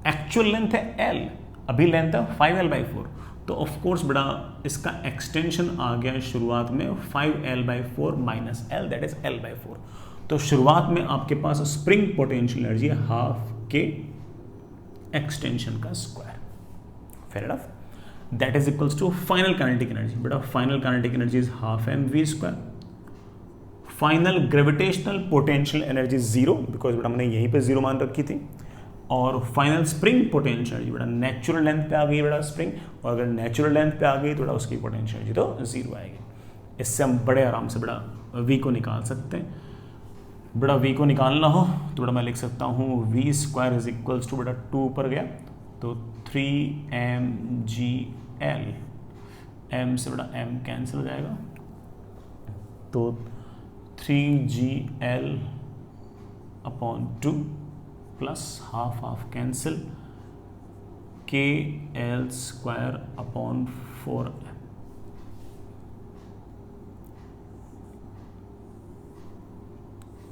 एक्चुअल लेंथ है L, अभी लेंथ है 5L/4, तो ऑफ कोर्स बेटा इसका एक्सटेंशन आ गया शुरुआत में 5L/4 minus L, that is L/4। तो शुरुआत में आपके पास स्प्रिंग पोटेंशियल एनर्जी है हाफ के एक्सटेंशन का square. Fair enough, that is equals to final kinetic energy. बेटा final kinetic energy is half mv²। Final gravitational potential energy 0, because बेटा हमने यहीं पे 0 मान रखी थी। और फाइनल स्प्रिंग पोटेंशियल एनर्जी बेटा नेचुरल लेंथ पे आ गई बेटा स्प्रिंग, और अगर नेचुरल लेंथ पे आ गई तो बेटा उसकी पोटेंशियल एनर्जी तो 0 आएगी। इससे हम बड़े आराम से बेटा v को निकाल सकते हैं। बेटा v को निकालना हो तो बेटा मैं लिख सकता हूँ v² इज इक्वल्स टू बेटा 2 ऊपर गया तो 3mgl, m से बेटा m कैंसिल हो जाएगा तो 3gl/2 plus half cancel kl²/4m।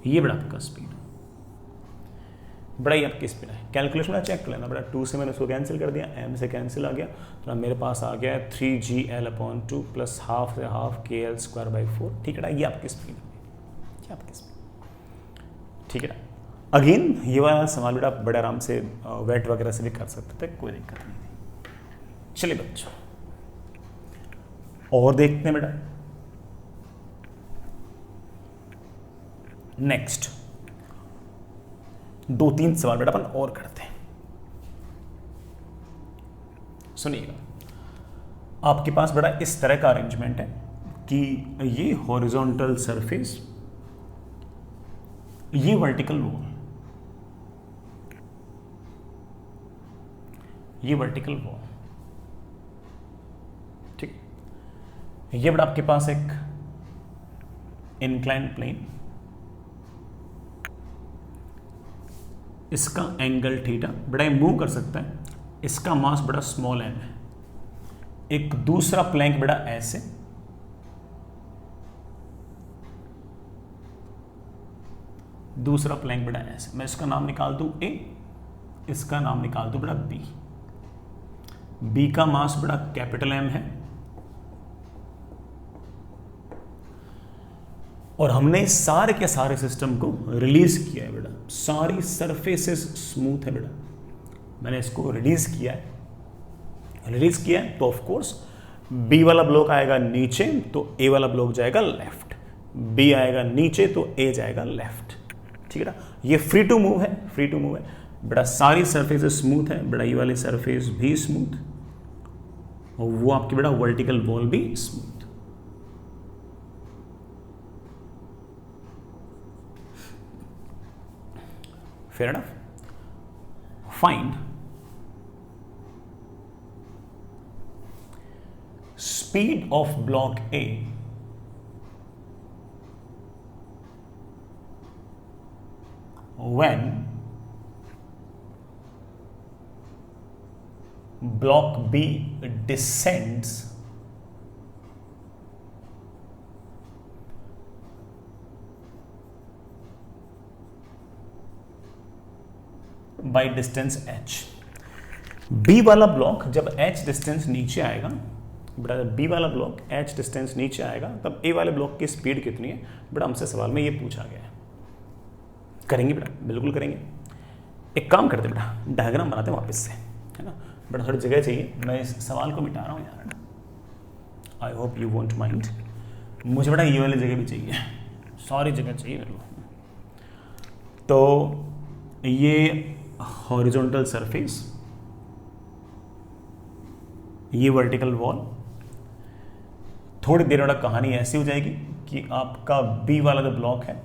ये बड़ा आपका स्पीड, बड़ा ही आपकी स्पीड है। कैलकुलेशन में चेक कर लेना बेटा, 2 से मैंने उसको कैंसिल कर दिया, m से कैंसिल आ गया तो मेरे पास आ गया 3gl/2 प्लस हाफ से हाफ kl²/4। ठीक है ना, ये आपकी स्पीड है। क्या आपके इसमें, ठीक है ना। अगेन ये वाला सवाल बेटा बड़े आराम से वेट वगैरह से भी कर सकते थे, कोई दिक्कत नहीं थी। चलिए बच्चों और देखते हैं बेटा। नेक्स्ट 2-3 सवाल बेटा अपन और करते हैं। सुनिएगा, आपके पास बेटा इस तरह का अरेंजमेंट है कि ये हॉरिजॉन्टल सरफेस, ये वर्टिकल वॉल, ये वर्टिकल वॉल, ठीक। ये बेटा आपके पास एक इंक्लाइन प्लेन, इसका एंगल थीटा, बेटा ये मूव कर सकता है, इसका मास बेटा स्मॉल m है। एक दूसरा प्लैंक बेटा ऐसे, दूसरा प्लैंक बेटा ऐसे, मैं इसका नाम निकाल दूं A, इसका नाम निकाल दूं बेटा B। B का मास बेटा कैपिटल M है, और हमने सारे के सारे सिस्टम को रिलीज किया है बेटा, सारी सरफेसेस स्मूथ है बेटा, मैंने इसको रिलीज किया है। रिलीज किया है तो ऑफ कोर्स बी वाला ब्लॉक आएगा नीचे तो ए वाला ब्लॉक जाएगा लेफ्ट, बी आएगा नीचे तो ए जाएगा लेफ्ट, ठीक है ना। ये फ्री टू मूव है, फ्री टू मूव है बेटा, सारी सरफेसेस स्मूथ है बेटा, ये वाली सरफेस भी स्मूथ और वो आपकी बेटा वर्टिकल वॉल भी smooth. Fair enough. Find speed of block A when block B descends by distance h। B वाला ब्लॉक जब h डिस्टेंस नीचे आएगा बेटा, B वाला ब्लॉक h डिस्टेंस नीचे आएगा तब A वाले ब्लॉक की स्पीड कितनी है बेटा, हमसे सवाल में ये पूछा गया है। करेंगे बेटा, बिल्कुल करेंगे। एक काम करते बेटा, डायग्राम बनाते हैं वापस से, है ना बेटा, थोड़ी जगह चाहिए, मैं इस सवाल को मिटा रहा हूँ यार, I hope you won't mind. मुझे बेटा ये वाली जगह भी चाहिए, सारी जगह चाहिए मेरे को। तो ये हॉरिजॉन्टल सरफेस, ये वर्टिकल वॉल, थोड़ी देर में कहानी ऐसी हो जाएगी कि आपका बी वाला जो ब्लॉक है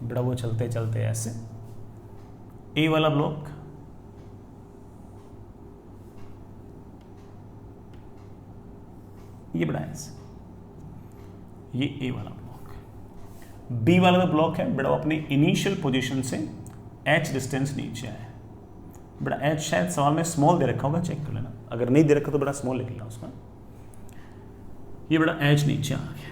बेटा वो चलते चलते ऐसे, ए वाला ब्लॉक ये बेटा ऐसे, ये ए वाला ब्लॉक। बी वाला जो ब्लॉक है बेटा वो अपनी इनिशियल पोजीशन से h डिस्टेंस नीचे आया है बेटा, h शायद सवाल में स्मॉल दे रखा होगा, चेक कर लेना, अगर नहीं दे रखा तो बेटा स्मॉल लिख लेना उसमें। ये बेटा h नीचे आ गया,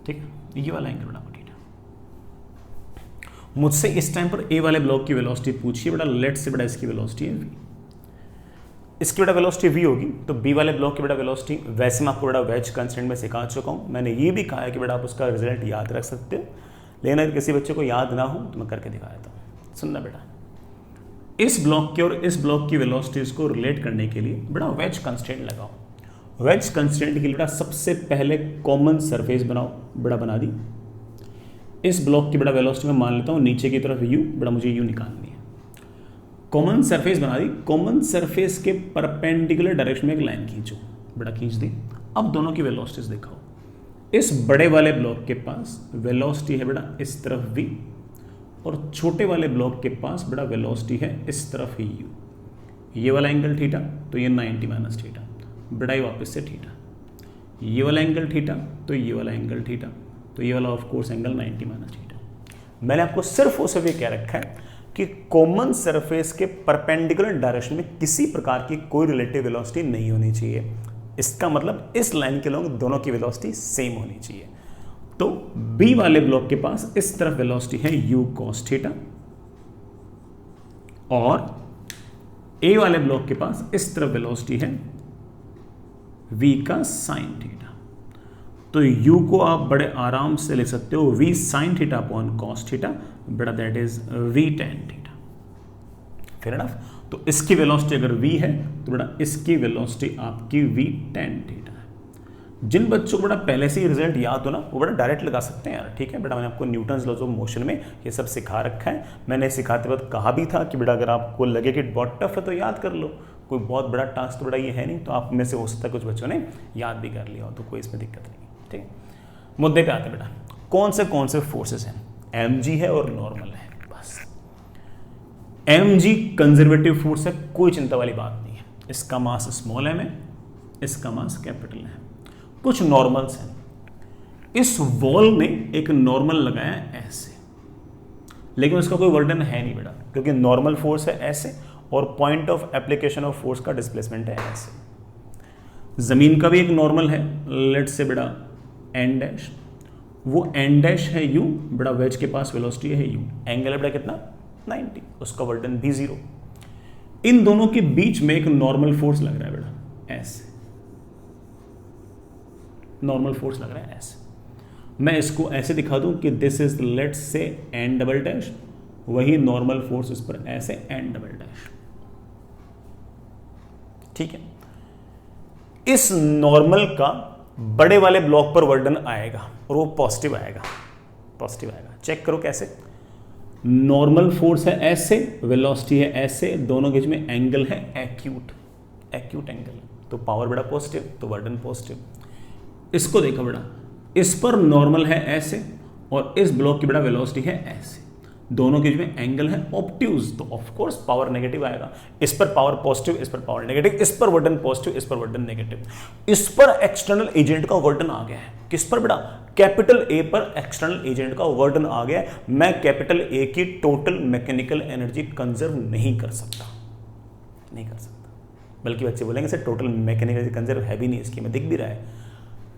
ठीक है। ये वाला एंगल बेटा थीटा। मुझसे इस टाइम पर ए वाले ब्लॉक की वेलोसिटी पूछिए बेटा, लेट से बेटा इसकी वेलोसिटी है v, इसकी बेटा वेलोसिटी v होगी, तो बी वाले ब्लॉक की बेटा वेलोसिटी, वैसे मैं आपको बेटा वेज कंस्टेंट में सिखा चुका हूं, मैंने ये भी कहा है कि बेटा आप उसका रिजल्ट याद रख सकते हो, लेकिन अगर किसी बच्चे को याद ना हो तो मैं करके दिखा देता हूँ। सुनना बेटा, इस ब्लॉक के और इस ब्लॉक की वेलोसिटीज को रिलेट करने के लिए बेटा वेज कंस्टेंट लगाओ। वेज कंस्टेंट के लिए बेटा सबसे पहले कॉमन सरफेस बनाओ, बेटा बना दी। इस ब्लॉक की बेटा वेलोसिटी में मान लेता हूँ नीचे की तरफ u, बेटा मुझे u निकालनी है। कॉमन सरफेस बना दी, कॉमन सरफेस के परपेंडिकुलर डायरेक्शन में एक लाइन खींचो, बेटा खींच दी। अब दोनों की वेलोसिटीज दिखाओ। इस बड़े वाले ब्लॉक के पास वेलोसिटी है बेटा इस तरफ v, और छोटे वाले ब्लॉक के पास बेटा वेलोसिटी है इस तरफ ही u। ये वाला एंगल थीटा तो ये 90 माइनस थीटा, बेटा ये वापस से थीटा, ये वाला एंगल थीटा तो ये वाला एंगल थीटा, तो ये वाला of course angle 90 minus theta. मैंने आपको सिर्फ उसे भी कह रखा है कि कॉमन सरफेस के परपेंडिकुलर डायरेक्शन में किसी प्रकार की कोई रिलेटिव वेलोसिटी नहीं होनी चाहिए। इसका मतलब इस लाइन के लोग दोनों की वेलोसिटी सेम होनी चाहिए। तो बी वाले ब्लॉक के पास इस तरफ वेलोसिटी है u cos थीटा और ए वाले ब्लॉक के पास इस तरफ वेलोसिटी है v का साइन थीटा। तो u को आप बड़े आराम से लिख सकते हो v sine theta upon cos theta, बेटा that is v tan theta. Fair enough. तो इसकी वेलोसिटी अगर v है तो बेटा इसकी वेलोसिटी आपकी v tan थीटा है। जिन बच्चों को बेटा पहले से ही रिजल्ट याद हो ना वो बेटा डायरेक्ट लगा सकते हैं यार, ठीक है बेटा। मैंने आपको न्यूटन्स लॉज ऑफ मोशन में ये सब सिखा रखा है। मैंने सिखाते वक्त कहा भी था कि बेटा अगर आपको लगे कि बहुत टफ है तो याद कर लो, कोई बहुत बड़ा टास्क तो बेटा ये है नहीं। तो आप में से हो सकता है कुछ बच्चों ने याद भी कर लिया हो, तो कोई इसमें दिक्कत नहीं, ठीक है। मुद्दे पे आते हैं बेटा, कौन से फोर्सेस हैं, mg है और नॉर्मल है। बस mg कंजर्वेटिव फोर्स है, कोई चिंता वाली बात नहीं है। इसका मास स्मॉल m है, इसका मास कैपिटल है। कुछ नॉर्मल्स हैं, इस वॉल ने एक नॉर्मल लगाया ऐसे, लेकिन उसका कोई वर्डन है नहीं बेटा, क्योंकि नॉर्मल फोर्स है ऐसे और point of application of force का डिस्प्लेसमेंट है ऐसे। जमीन का भी एक नॉर्मल है, लेट्स से बेटा एन डैश, वो एन डैश है u, बेटा वेज के पास वेलोसिटी है u, एंगल है बेटा कितना 90, उसका वर्डन भी 0। इन दोनों के बीच में एक नॉर्मल फोर्स लग रहा है बेटा ऐसे, नॉर्मल फोर्स लग रहा है ऐसे। मैं इसको ऐसे दिखा दूं कि this is let's say N double dash, वही नॉर्मल फोर्स इस पर ऐसे एन डबल डैश, ठीक है। इस नॉर्मल का बड़े वाले ब्लॉक पर वर्डन आएगा और वो पॉजिटिव आएगा, पॉजिटिव आएगा। चेक करो कैसे, नॉर्मल फोर्स है ऐसे, वेलोसिटी है ऐसे, दोनों के बीच में एंगल है एक्यूट, एक्यूट एंगल, तो पावर बेटा पॉजिटिव, तो वर्डन पॉजिटिव। इसको देखो बेटा, इस पर नॉर्मल है ऐसे और इस ब्लॉक की बेटा वेलोसिटी है ऐसे, दोनों के बीच में एंगल है ऑब्ट्यूज, तो ऑफ कोर्स पावर नेगेटिव आएगा। इस पर पावर पॉजिटिव, इस पर पावर नेगेटिव, इस पर वर्डन पॉजिटिव, इस पर वर्डन नेगेटिव। इस पर एक्सटर्नल एजेंट का वर्डन आ गया है, किस पर बेटा, कैपिटल ए पर एक्सटर्नल एजेंट का वर्डन आ गया है। मैं कैपिटल ए की टोटल मैकेनिकल एनर्जी कंजर्व नहीं कर सकता, नहीं कर सकता, बल्कि बच्चे बोलेंगे sir total mechanical energy conserve है भी नहीं इसकी, में दिख भी रहा है।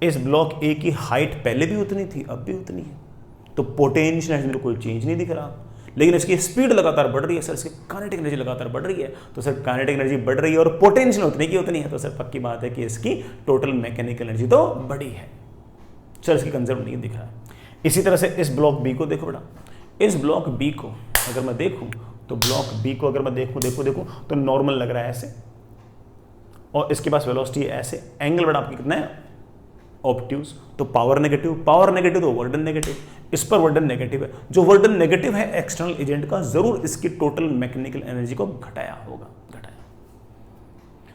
इस ब्लॉक ए की हाइट पहले भी उतनी थी, अब भी उतनी है, तो पोटेंशियल एनर्जी में कोई चेंज नहीं दिख रहा, लेकिन इसकी स्पीड लगातार बढ़ रही है। सर इसकी काइनेटिक एनर्जी लगातार बढ़ रही है, तो सर काइनेटिक एनर्जी बढ़ रही है और पोटेंशियल उतनी की उतनी है, तो सर पक्की बात है कि इसकी टोटल मैकेनिकल एनर्जी तो बढ़ी है। सर इसकी कंजर्व नहीं दिख रहा है। इसी तरह से इस ब्लॉक बी को देखो बेटा, इस ब्लॉक बी को अगर मैं देखूं तो ब्लॉक बी को अगर मैं देखूं तो नॉर्मल लग रहा है ऐसे और इसके पास वेलोसिटी है ऐसे, एंगल बेटा आपकी कितना है ऑब्ट्यूज, तो पावर नेगेटिव तो वर्डन नेगेटिव, इस पर वर्डन नेगेटिव है। जो वर्डन नेगेटिव है एक्सटर्नल एजेंट का, जरूर इसकी टोटल मैकेनिकल एनर्जी को घटाया होगा, घटाया।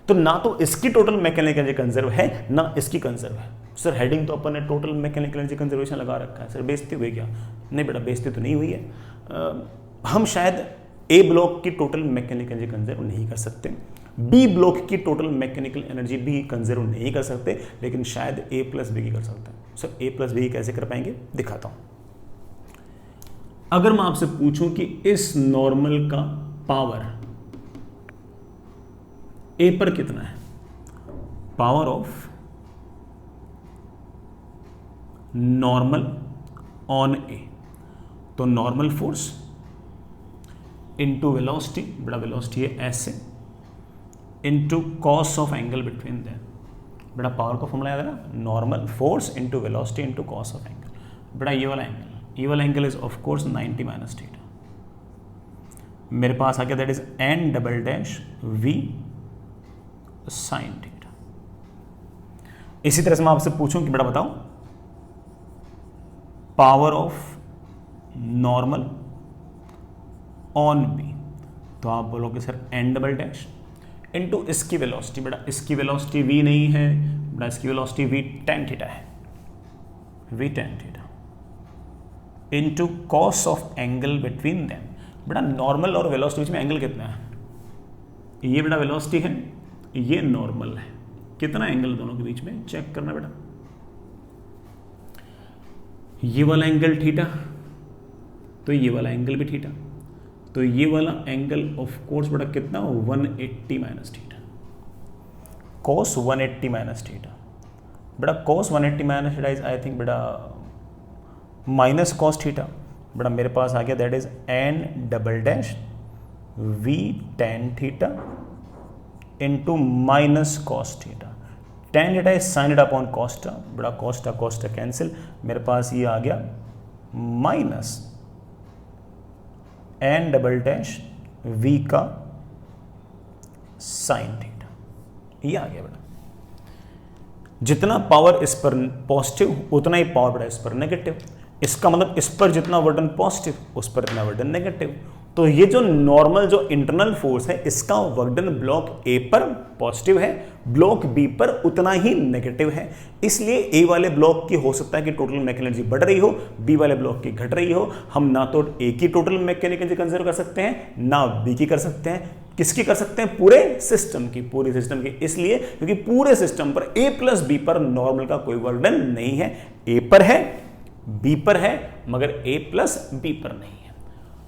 तो ना तो इसकी टोटल मैकेनिकल एनर्जी कंजर्व है ना इसकी कंजर्व है। सर हेडिंग तो अपन ने टोटल मैकेनिकल एनर्जी कंजर्वेशन लगा रखा है, सर बेइज्जती हुई क्या? नहीं बेटा बेइज्जती तो नहीं हुई है। हम शायद ए ब्लॉक की टोटल मैकेनिकल एनर्जी कंजर्व नहीं कर सकते, बी ब्लॉक की टोटल मैकेनिकल एनर्जी भी कंजर्व नहीं कर सकते, लेकिन शायद ए प्लस बी की कर सकते हैं। सर ए प्लस बी कैसे कर पाएंगे, दिखाता हूं। अगर मैं आपसे पूछूं कि इस नॉर्मल का पावर ए पर कितना है, power of normal on A, तो नॉर्मल फोर्स इनटू वेलोसिटी, बड़ा वेलोसिटी है ऐसे, into cos of angle between them. बड़ा पावर का फॉर्मूला याद है ना, normal force into velocity into cos of angle. बड़ा ये वाला angle is of course 90 minus theta. मेरे पास आ गया that is N double dash V sine theta. इसी तरह से मैं आपसे पूछूं कि बेटा बताओ power of normal on B, तो आप बोलोगे sir N double dash into इसकी वेलोसिटी, बेटा इसकी वेलोसिटी v नहीं है, बेटा इसकी वेलोसिटी v tan थीटा है, v tan theta into cos of angle between them. बेटा नॉर्मल और वेलोसिटी बीच में एंगल कितना है, ये बेटा वेलोसिटी है, ये नॉर्मल है, कितना एंगल दोनों के बीच में चेक करना बेटा। ये वाला एंगल थीटा, तो ये वाला एंगल भी थीटा, तो ये वाला एंगल ऑफ कोर्स बेटा कितना 180 minus theta, cos 180 minus theta. बेटा cos 180 minus theta is I think बेटा माइनस कॉस थीटा। बेटा मेरे पास आ गया that is n double dash v tan theta into minus cos theta. tan theta is sine theta upon cos theta, बेटा cos theta cancel, मेरे पास ये आ गया minus n double dash v का साइन थीटा, ये आ गया बेटा। जितना पावर इस पर पॉजिटिव उतना ही पावर बेटा इस पर नेगेटिव, इसका मतलब इस पर जितना वर्डन पॉजिटिव उस पर इतना वर्डन नेगेटिव। तो ये जो नॉर्मल जो इंटरनल फोर्स है इसका वर्डन ब्लॉक ए पर पॉजिटिव है, ब्लॉक बी पर उतना ही नेगेटिव है। इसलिए ए वाले ब्लॉक की हो सकता है कि टोटल मैकेनिकल एनर्जी बढ़ रही हो, बी वाले ब्लॉक की घट रही हो। हम ना तो ए की टोटल मैकेनिकल एनर्जी कंसिडर कर सकते हैं ना बी की कर सकते हैं, किसकी कर सकते हैं, पूरे सिस्टम की, पूरी सिस्टम की। इसलिए क्योंकि पूरे सिस्टम पर ए प्लस बी पर नॉर्मल का कोई वर्डन नहीं है, ए पर है बी पर है मगर ए प्लस बी पर नहीं है।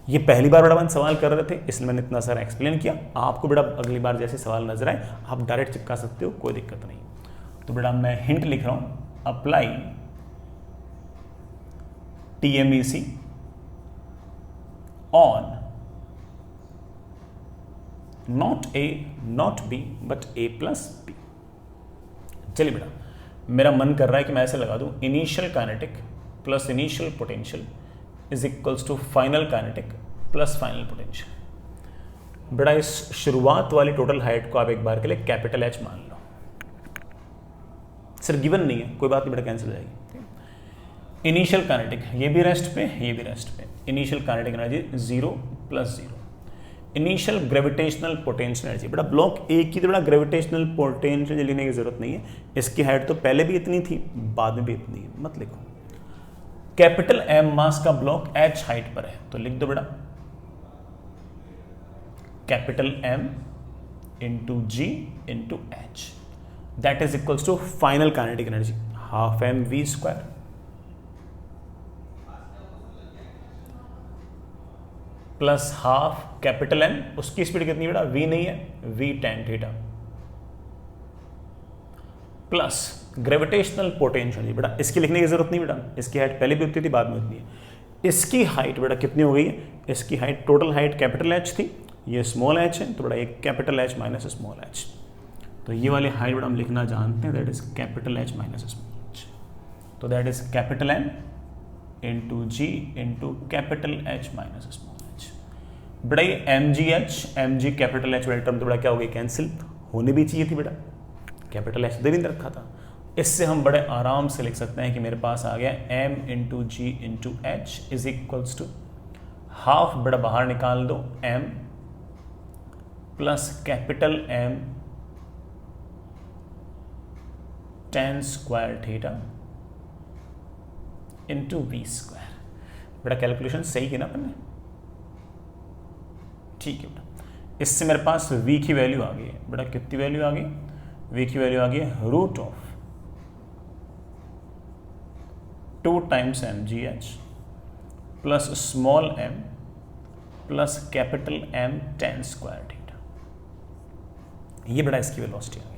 ये पहली बार बेटा अपन सवाल कर रहे थे इसलिए मैंने इतना सारा एक्सप्लेन किया। आपको बेटा अगली बार जैसे सवाल नजर आए आप डायरेक्ट चिपका सकते हो, कोई दिक्कत नहीं। तो बेटा मैं हिंट लिख रहा हूं, apply TMEC on not A not B but A plus B। चलिए बेटा मेरा मन कर रहा है कि मैं ऐसे लगा दूं, initial kinetic plus initial potential is equals to final kinetic plus final potential. बेटा इस शुरुआत वाली टोटल हाइट को आप एक बार के लिए कैपिटल H मान लो। सर गिवन नहीं है, कोई बात नहीं बेटा, कैंसिल हो जाएगी। इनिशियल काइनेटिक ये भी रेस्ट पे ये भी रेस्ट पे, initial kinetic energy 0 plus 0। Initial gravitational potential energy, बेटा ब्लॉक ए की तो बेटा ग्रेविटेशनल पोटेंशियल लिखने की जरूरत नहीं है, इसकी हाइट तो पहले भी इतनी थी बाद में भी इतनी है, मत लिखो। कैपिटल M मास का ब्लॉक H हाइट पर है तो लिख दो बेटा capital M into G into H that is equals to final kinetic energy half mv square plus half capital M, उसकी स्पीड कितनी बेटा v नहीं है v tan theta plus gravitational potential. बेटा इसकी लिखने की जरूरत नहीं बेटा, इसकी हाइट पहले भी उतनी थी बाद में उतनी है। इसकी हाइट बेटा कितनी हो गई है, इसकी height total height capital H थी, ये स्मॉल h है तो बेटा एक capital H minus small h। तो ये वाली हाइट बेटा हम लिखना जानते हैं that is capital H minus small h। तो that is capital M into G into capital H minus small h। बेटा ये mg कैपिटल H वाली टर्म तो बेटा क्या हो गई, कैंसिल होनी भी चाहिए थी बेटा, कैपिटल H दे भी रखा था। इससे हम बड़े आराम से लिख सकते हैं कि मेरे पास आ गया m into ji into H is equals to half, बड़ा बाहर निकाल दो m plus capital M tan square theta into v square. बेटा कैलकुलेशन सही की ना अपन ने, ठीक है बेटा। इससे मेरे पास v की वैल्यू आ गई है, बेटा कितनी वैल्यू आ गई, v की वैल्यू आ गई है root of 2 times mgh plus small m plus capital M tan square theta. ये बेटा इसकी वेलोसिटी आ गई।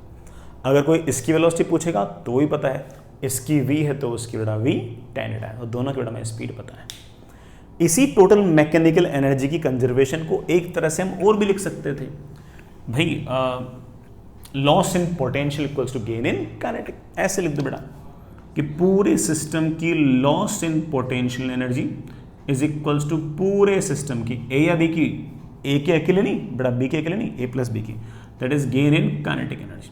अगर कोई इसकी वेलोसिटी पूछेगा तो ही पता है, इसकी v है तो उसकी बेटा v tan थीटा है, और दोनों की बेटा में स्पीड पता है। इसी टोटल मैकेनिकल एनर्जी की कंजर्वेशन को एक तरह से हम और भी लिख सकते थे भाई, loss in potential equals to gain in kinetic. ऐसे लिख दो बेटा कि पूरे सिस्टम की loss in potential energy is equals to पूरे सिस्टम की, ए या बी की, ए के अकेले नहीं बेटा, बी के अकेले नहीं, ए प्लस बी की, that is gain in kinetic energy.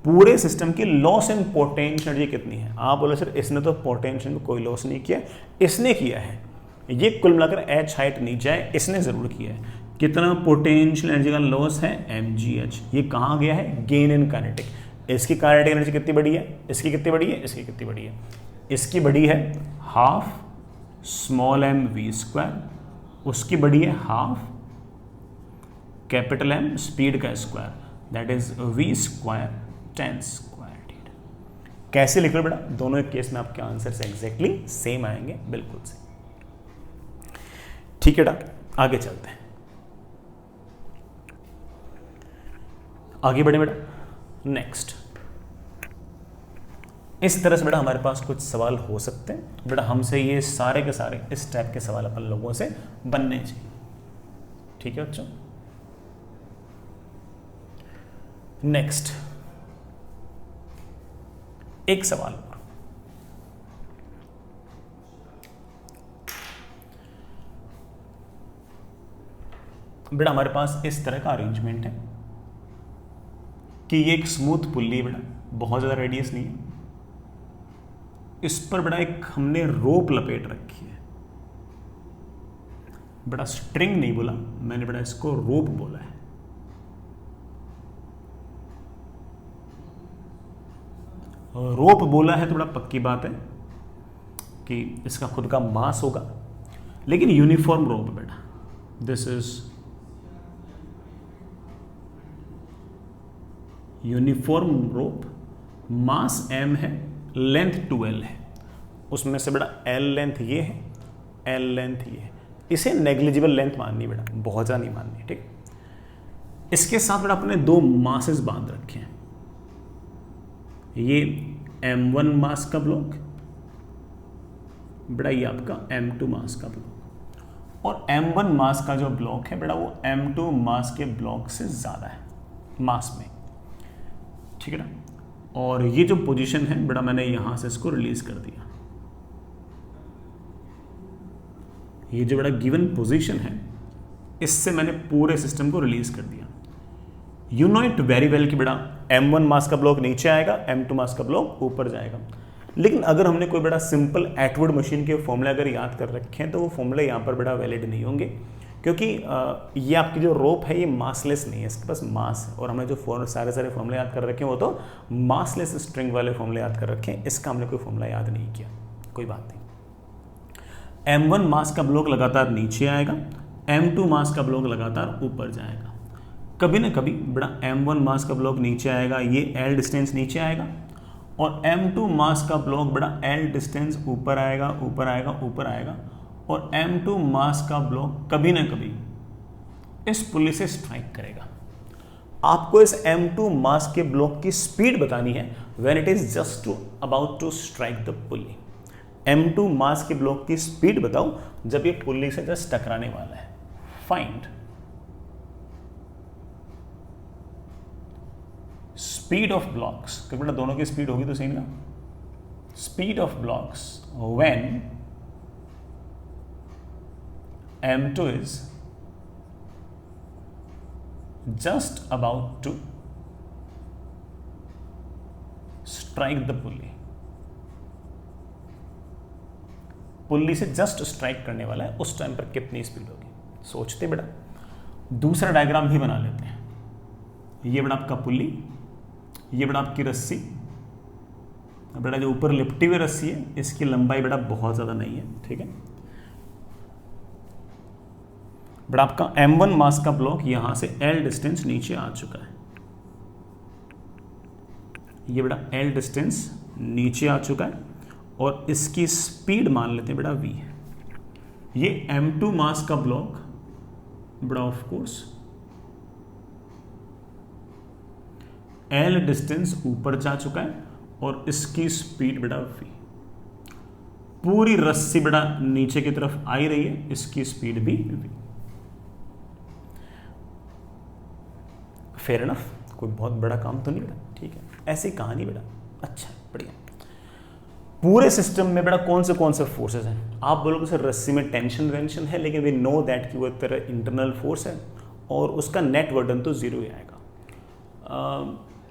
पूरे सिस्टम की लॉस इन पोटेंशियल एनर्जी कितनी है। आप बोले सर इसने तो पोटेंशियल में कोई लॉस नहीं किया, इसने किया है। ये कुल मिलाकर एच हाइट नीचे है, इसने जरूर किया है। कितना पोटेंशियल एनर्जी का लॉस है, mgh। ये कहाँ गया है, गेन इन काइनेटिक। इसकी काइनेटिक एनर्जी कितनी बड़ी है, इसकी कितनी बड़ी है, इसकी कितनी बड़ी है, इसकी बड़ी है half small m v square, उसकी बड़ी है हाफ कैपिटल M स्पीड का square, that is v square tan square theta. कैसे लिख रहे हो बेटा, दोनों केस में आपके आंसर से एग्जैक्टली सेम आएंगे, बिल्कुल से। ठीक है बेटा, आगे चलते हैं, आगे बढ़े बेटा। नेक्स्ट, इस तरह से बेटा हमारे पास कुछ सवाल हो सकते हैं बेटा, हमसे ये सारे के सारे इस टाइप के सवाल अपन लोगों से बनने चाहिए। ठीक है बच्चों, नेक्स्ट एक सवाल और, बेटा हमारे पास इस तरह का अरेंजमेंट है कि ये एक स्मूथ पुल्ली है बेटा, बहुत ज़्यादा रेडियस नहीं है, इस पर बेटा एक हमने रोप लपेट रखी है बेटा, स्ट्रिंग नहीं बोला मैंने बेटा, इसको रोप बोला है। रोप बोला है तो बड़ा पक्की बात है कि इसका खुद का मास होगा, लेकिन यूनिफॉर्म रोप बेटा, this is uniform rope, mass m है, लेंथ 2l है, उसमें से बेटा l लेंथ ये है, l लेंथ ये है, इसे नेग्लिजिबल लेंथ माननी बेटा, बहुत ज़्यादा नहीं माननी। ठीक, इसके साथ बेटा अपने दो मासेस बांध रखे हैं, ये m1 मास का ब्लॉक बेटा, ये आपका m2 मास का ब्लॉक, और m1 मास का जो ब्लॉक है बेटा वो m2 मास के ब्लॉक से ज़्यादा है मास में। ठीक है ना, और ये जो पोजीशन है बेटा मैंने यहां से इसको रिलीज कर दिया, ये जो बेटा गिवन पोजीशन है इससे मैंने पूरे सिस्टम को रिलीज कर दिया। You know it very well कि बेटा m1 मास का ब्लॉक नीचे आएगा, m2 मास का ब्लॉक ऊपर जाएगा, लेकिन अगर हमने कोई बेटा सिंपल एटवुड मशीन के फॉर्मूले अगर याद कर रखे हैं तो वो फॉर्मूले यहाँ पर बेटा वैलिड नहीं होंगे, क्योंकि ये आपकी जो रोप है ये मासलेस नहीं है, इसके पास मास है, और हमने जो सारे फॉर्मूले याद कर रखे हैं वो तो मासलेस स्ट्रिंग वाले फॉर्मूले याद कर रखे हैं, इसका हमने कोई फॉर्मूला याद नहीं किया, कोई बात नहीं। m1 मास का ब्लॉक लगातार नीचे आएगा, m2 मास का ब्लॉक लगातार ऊपर जाएगा, कभी ना कभी बेटा m1 मास का ब्लॉक नीचे आएगा, ये l डिस्टेंस नीचे आएगा, और m2 मास का ब्लॉक बेटा l डिस्टेंस ऊपर आएगा, ऊपर आएगा, ऊपर आएगा, और m2 मास का ब्लॉक कभी ना कभी इस पुल्ली से स्ट्राइक करेगा। आपको इस m2 मास के ब्लॉक की स्पीड बतानी है when it is just about to strike the pulley. m2 mass के ब्लॉक की स्पीड बताओ जब ये पुल्ली से जस्ट टकराने वाला है। फाइंड स्पीड ऑफ ब्लॉक्स, क्योंकि बेटा दोनों की स्पीड होगी तो सही ना, speed of blocks when m2 is just about to strike the pulley, pulley से जस्ट स्ट्राइक करने वाला है, उस टाइम पर कितनी स्पीड होगी सोचते बेटा। दूसरा डायग्राम भी बना लेते हैं, ये बेटा आपका पुल्ली, ये बेटा आपकी रस्सी, बेटा जो ऊपर लिपटी हुई रस्सी है इसकी लंबाई बेटा बहुत ज़्यादा नहीं है, ठीक है। बेटा आपका m1 मास का ब्लॉक यहां से l डिस्टेंस नीचे आ चुका है, ये बेटा l डिस्टेंस नीचे आ चुका है, और इसकी स्पीड मान लेते हैं बेटा v है। ये m2 मास का ब्लॉक बेटा ऑफ कोर्स l डिस्टेंस ऊपर जा चुका है, और इसकी स्पीड बेटा v, पूरी रस्सी बेटा नीचे की तरफ आ रही है, इसकी स्पीड भी v। फेयर इनफ, कोई बहुत बड़ा काम तो नहीं बेटा, ठीक है, ऐसी कहानी बेटा। अच्छा बढ़िया, पूरे सिस्टम में बेटा कौन से फोर्सेस हैं? आप बोलोगे सर रस्सी में टेंशन है, लेकिन वी नो दैट कि वो एक तरह इंटरनल फोर्स है और उसका नेट वर्डन तो जीरो ही आएगा।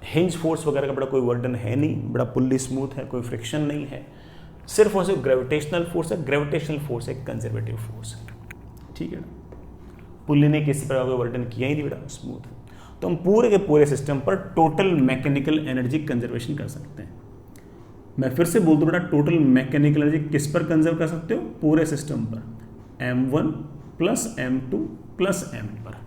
हिंज फोर्स वगैरह का बड़ा कोई वर्डन है नहीं, बड़ा पुल्ली स्मूथ है, कोई फ्रिक्शन नहीं है, सिर्फ और सिर्फ ग्रेविटेशनल फोर्स है। ग्रेविटेशनल फोर्स एक कंजर्वेटिव फोर्स है, ठीक है ना। पुल्ली ने किसी प्रकार का वर्डन किया ही नहीं बेटा, स्मूथ है। तो हम पूरे के पूरे सिस्टम पर टोटल मैकेनिकल एनर्जी कंजर्वेशन कर सकते हैं। मैं फिर से बोल दूं बेटा, टोटल मैकेनिकल एनर्जी किस पर कंजर्व कर सकते हो? पूरे सिस्टम पर, m1 plus m2 plus m पर।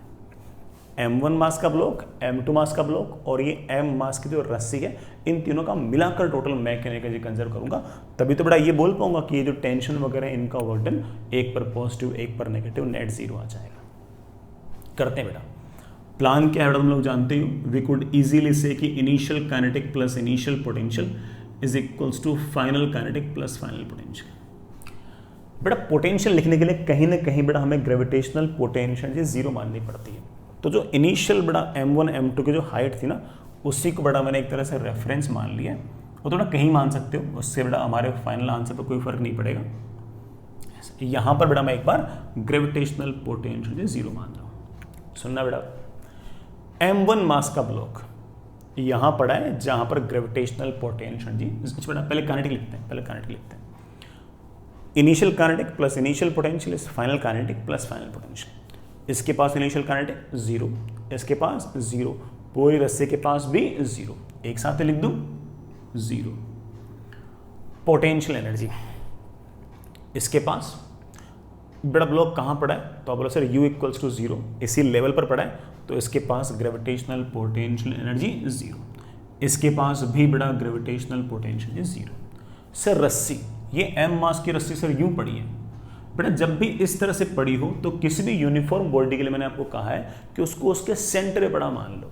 M1 मास का ब्लॉक, M2 मास का ब्लॉक और ये M मास की जो रस्सी है, इन तीनों का मिलाकर टोटल मैकेनिकल एनर्जी कंजर्व करूंगा, तभी तो बड़ा ये बोल पाऊंगा कि ये जो टेंशन वगैरह इनका वर्क डन, एक पर पॉजिटिव एक पर नेगेटिव, नेट जीरो आ जाएगा। करते हैं बेटा। प्लान क्या है बेटा, तुम लोग जानते हो, वी कुड इजीली से कि initial kinetic plus initial potential is equals to final kinetic plus final potential. बेटा पोटेंशियल लिखने के लिए कहीं ना कहीं बेटा हमें ग्रेविटेशनल पोटेंशियल जीरो माननी पड़ती है। तो जो इनिशियल बड़ा M1 M2 की जो हाइट थी ना, उसी को बड़ा मैंने एक तरह से रेफरेंस मान लिया है, वो थोड़ा कहीं मान सकते हो, उससे बड़ा हमारे फाइनल आंसर पर कोई फर्क नहीं पड़ेगा। यहां पर बेटा मैं एक बार ग्रेविटेशनल पोटेंशियल जीरो मान रहा हूं। सुनना बेटा, M1 मास का ब्लॉक यहां पड़ा है जहां पर ग्रेविटेशनल पोटेंशियल जी, बेटा पहले काइनेटिक लिखते हैं, पहले काइनेटिक लिखते हैं। Initial kinetic plus initial potential is final kinetic plus final potential. इसके पास इनिशियल काइनेटिक जीरो, इसके पास जीरो, पूरी रस्सी के पास भी जीरो, एक साथ लिख दूं जीरो। पोटेंशियल एनर्जी इसके पास बड़ा ब्लॉक कहां पड़ा है, तो आप बोलो sir U equals to zero, इसी लेवल पर पड़ा है, तो इसके पास ग्रेविटेशनल पोटेंशियल एनर्जी जीरो, इसके पास भी बड़ा ग्रेविटेशनल पोटेंशियल जीरो। सर रस्सी, ये M मास की रस्सी सर यूं पड़ी है बेटा, जब भी इस तरह से पड़ी हो तो किसी भी यूनिफॉर्म बॉडी के लिए मैंने आपको कहा है कि उसको उसके सेंटर पे बड़ा मान लो।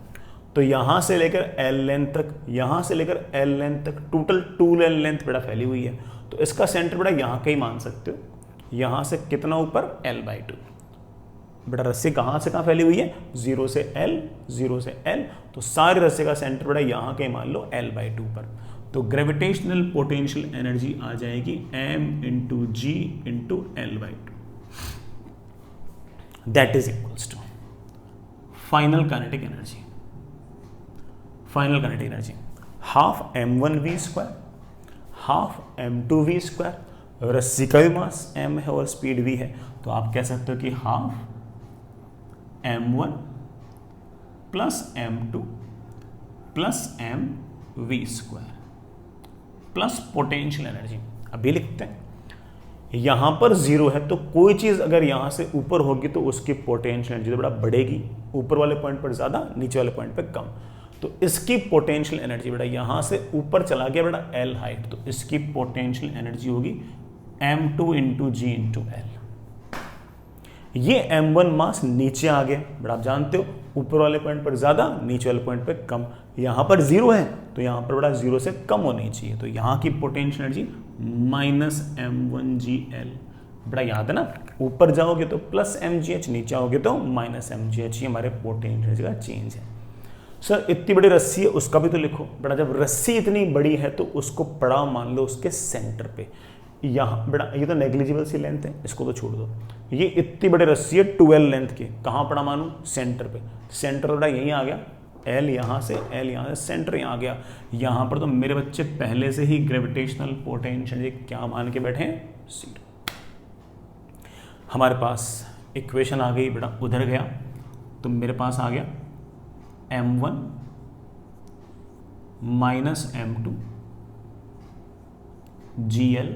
तो यहां से लेकर L लेंथ तक, यहां से लेकर L लेंथ तक टोटल 2L लेंथ बड़ा फैली हुई है, तो इसका सेंटर बड़ा यहां का ही मान सकते हो। यहां से कितना ऊपर, L/2। बेटा रस्सी कहां से कहां फैली हुई है, 0 से L, 0 से L, तो सारी रस्सी का सेंटर बड़ा यहां का ही मान लो L/2 पर। तो ग्रेविटेशनल पोटेंशियल एनर्जी आ जाएगी M into G into L/2, that is equals to final kinetic energy. Final kinetic energy half M1v square half M2v square, रस्सी का भी मास M है और स्पीड v है, तो आप कह सकते हो कि half M1 plus M2 plus MV square plus potential energy. अभी लिखते हैं, यहां पर जीरो है, तो कोई चीज अगर यहां से ऊपर होगी तो उसकी पोटेंशियल एनर्जी तो बड़ा बढ़ेगी, ऊपर वाले पॉइंट पर ज्यादा, नीचे वाले पॉइंट पर कम। तो इसकी पोटेंशियल एनर्जी बेटा यहां से ऊपर चला गया बेटा L हाइट, तो इसकी पोटेंशियल एनर्जी होगी M2 into G into L। ये M1 मास नीचे आ गया बेटा, आप जानते हो ऊपर वाले पॉइंट पर ज्यादा, नीचे वाले पॉइंट पर कम। यहां पर जीरो है तो यहां पर बड़ा जीरो से कम होनी चाहिए, तो यहां की पोटेंशियल एनर्जी माइनस M1GL। बड़ा याद है ना, ऊपर जाओगे तो प्लस MGH, नीचे आओगे तो माइनस MGH, ये हमारे पोटेंशियल एनर्जी का चेंज है। सर इतनी बड़ी रस्सी है, उसका भी तो लिखो बेटा। जब रस्सी इतनी बड़ी है तो उसको पड़ा मान लो उसके सेंटर पे। यहाँ बेटा ये तो नेग्लिजिबल सी लेंथ है, इसको तो छोड़ दो। ये इतनी बड़ी रस्सी है 12 लेंथ की, कहाँ पड़ा मानूं, सेंटर पे। सेंटर बेटा यहीं आ गया, L यहाँ से, L यहाँ से, सेंटर यहाँ आ गया। यहाँ पर तो मेरे बच्चे पहले से ही ग्रेविटेशनल पोटेंशियल क्या मान के बैठे हैं, जीरो। हमारे पास इक्वेशन आ गई बेटा, उधर गया तो मेरे पास आ गया M1 minus M2 GL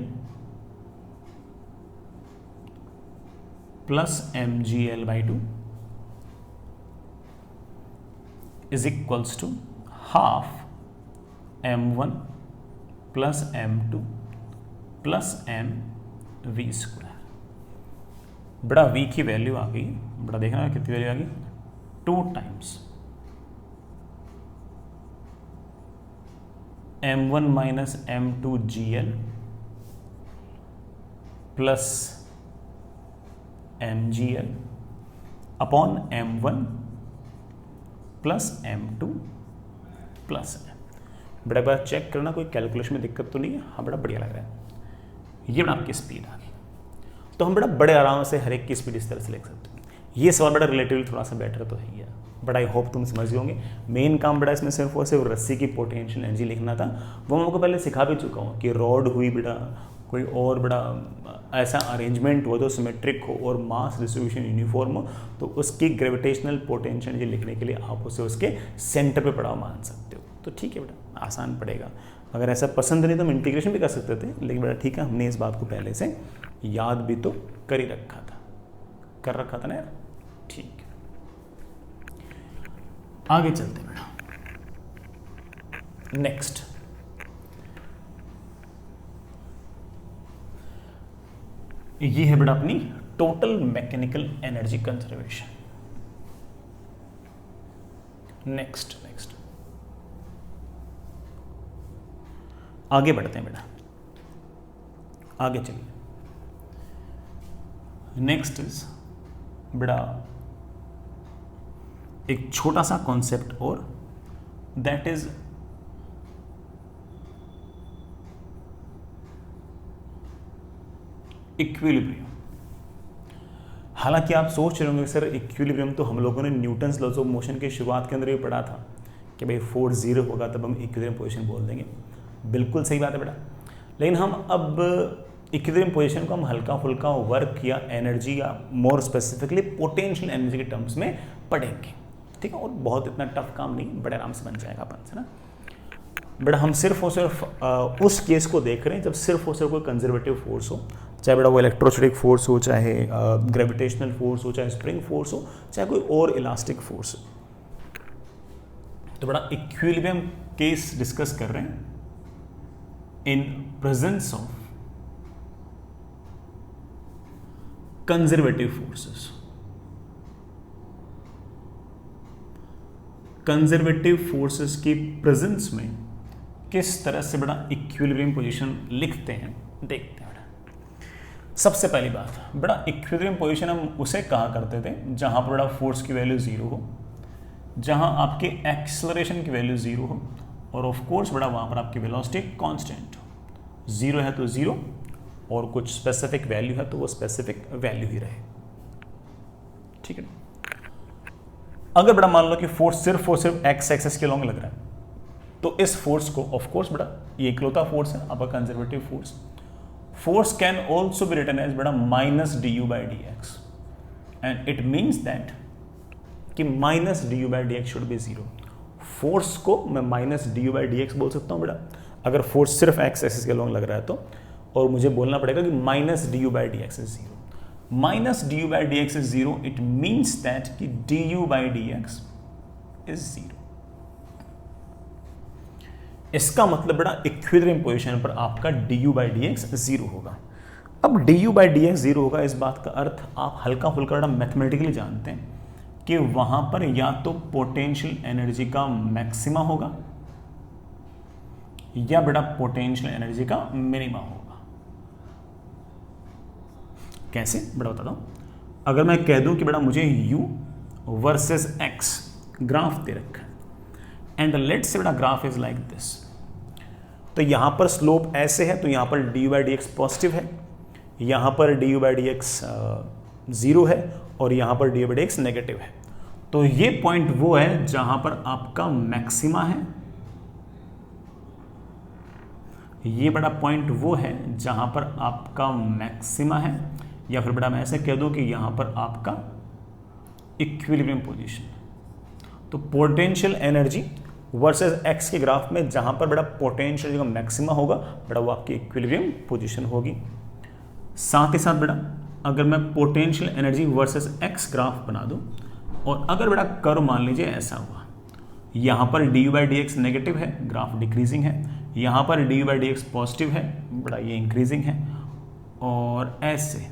plus MGL/2 is equals to half M1 plus M2 plus MV square. बड़ा V की वैल्यू आ गई, बड़ा देखना कितनी वैल्यू आ गई, 2 times M1 minus M2 GL plus MGL upon M1 plus M2 plus M। बड़ा बार चेक करना कोई कैलकुलेशन में दिक्कत तो नहीं है, हाँ बड़ा बढ़िया लग रहा है। ये बड़ा आपकी स्पीड आ गई, तो हम बड़ा बड़े आराम से हर एक की स्पीड इस तरह से लिख सकते हैं। ये सवाल बड़ा रिलेटिवली थोड़ा सा बेटर तो है ही है, बट आई होप तुम समझ गए होंगे। मेन काम बड़ा इसमें सिर्फ और सिर्फ रस्सी की पोटेंशियल एनर्जी लिखना था, वो मैं आपको पहले सिखा भी चुका हूँ कि रॉड हुई बेटा, कोई और बड़ा ऐसा अरेंजमेंट हो जो सिमेट्रिक हो और मास डिस्ट्रीब्यूशन यूनिफॉर्म हो, तो उसकी ग्रेविटेशनल पोटेंशियल एनर्जी लिखने के लिए आप उसे उसके सेंटर पे पड़ा मान सकते हो। तो ठीक है बेटा, आसान पड़ेगा। अगर ऐसा पसंद नहीं तो हम इंटीग्रेशन भी कर सकते थे, लेकिन बेटा ठीक है, हमने इस बात को पहले से याद भी तो कर ही रखा था, कर रखा था ना यार, ठीक है। आगे चलते हैं बेटा। नेक्स्ट, ये है बेटा अपनी total mechanical energy conservation. Next आगे बढ़ते हैं बेटा, आगे चलिए। नेक्स्ट इज बेटा एक छोटा सा कॉन्सेप्ट और, दैट इज इक्विलिब्रियम। हालांकि आप सोच रहे होंगे सर इक्विलिब्रियम तो हम लोगों ने न्यूटन्स लॉज ऑफ मोशन के शुरुआत के अंदर भी पढ़ा था कि भाई फोर्स जीरो होगा तब हम इक्विलिब्रियम पोजीशन बोल देंगे। बिल्कुल सही बात है बेटा, लेकिन हम अब इक्विलिब्रियम पोजीशन को हम हल्का फुल्का वर्क या एनर्जी या मोर स्पेसिफिकली पोटेंशियल एनर्जी के टर्म्स में पढ़ेंगे, ठीक है। और बहुत इतना टफ काम नहीं, बड़े आराम से बन जाएगा अपन से ना बेटा। हम सिर्फ और सिर्फ उस केस को देख रहे हैं जब सिर्फ और सिर्फ कोई कंजर्वेटिव फोर्स हो, चाहे बेटा वो इलेक्ट्रोस्टैटिक फोर्स हो, चाहे ग्रेविटेशनल फोर्स हो, चाहे स्प्रिंग फोर्स हो, चाहे कोई और इलास्टिक फोर्स हो। तो बड़ा इक्विलिब्रियम केस डिस्कस कर रहे हैं in presence of conservative forces. Conservative forces की प्रेजेंस में किस तरह से बड़ा इक्विलिब्रियम पोजीशन लिखते हैं देखते हैं। सबसे पहली बात, बड़ा इक्विलिब्रियम पोजीशन हम उसे कहा करते थे जहां पर बड़ा फोर्स की वैल्यू जीरो हो, जहां आपके एक्सेलरेशन की वैल्यू जीरो हो, और ऑफ कोर्स बड़ा वहां पर आपकी वेलोसिटी कांस्टेंट हो। जीरो है तो जीरो, और कुछ स्पेसिफिक वैल्यू है तो वो स्पेसिफिक वैल्यू ही रहे, ठीक है। अगर बड़ा मान लो कि फोर्स सिर्फ और सिर्फ एक्स एक्सिस के लॉन्ग लग रहा है, तो इस फोर्स को ऑफ कोर्स बड़ा ये इकलौता फोर्स है आपका conservative force. Force can also be written as बेटा minus du by dx, and it means that कि minus du by dx should be zero। Force को मैं minus du by dx बोल सकता हूँ बेटा अगर फोर्स सिर्फ x एक्सिस के लॉन्ग लग रहा है तो, और मुझे बोलना पड़ेगा कि minus du by dx is zero। minus du by dx is zero, it means that कि du by dx is zero। इसका मतलब बड़ा इक्विलिब्रियम पोजीशन पर आपका du by dx जीरो होगा। अब du by dx जीरो होगा, इस बात का अर्थ आप हल्का फुल्का बड़ा मैथमेटिकली जानते हैं कि वहां पर या तो पोटेंशियल एनर्जी का मैक्सिमा होगा या बड़ा पोटेंशियल एनर्जी का मिनिमा होगा। कैसे बड़ा बताता हूं। अगर मैं कह दूं कि बड़ा मुझे u वर्सेस x ग्राफ दे रखा है, एंड लेट्स से बड़ा ग्राफ इज लाइक दिस, तो यहां पर स्लोप ऐसे है तो यहां पर du by dx पॉजिटिव है, यहां पर du by dx जीरो है, और यहां पर du by dx नेगेटिव है। तो ये पॉइंट वो है जहां पर आपका मैक्सिमा है, ये बड़ा पॉइंट वो है जहां पर आपका मैक्सिमा है, या फिर बड़ा मैं ऐसे कह दूं कि यहां पर आपका इक्विलिब्रियम पोजीशन। तो पोटेंशियल एनर्जी वर्सेस एक्स के ग्राफ में जहां पर बड़ा पोटेंशियल का मैक्सिमा होगा बड़ा वो आपकी इक्विलिब्रियम पोजीशन होगी। साथ ही साथ बड़ा अगर मैं potential energy versus x graph बना दूं, और अगर बड़ा कर्व मान लीजिए ऐसा हुआ, यहां पर du by dx नेगेटिव है, ग्राफ डिक्रीजिंग है, यहां पर du by dx पॉजिटिव है, बड़ा ये इंक्रीजिंग है, और ऐसे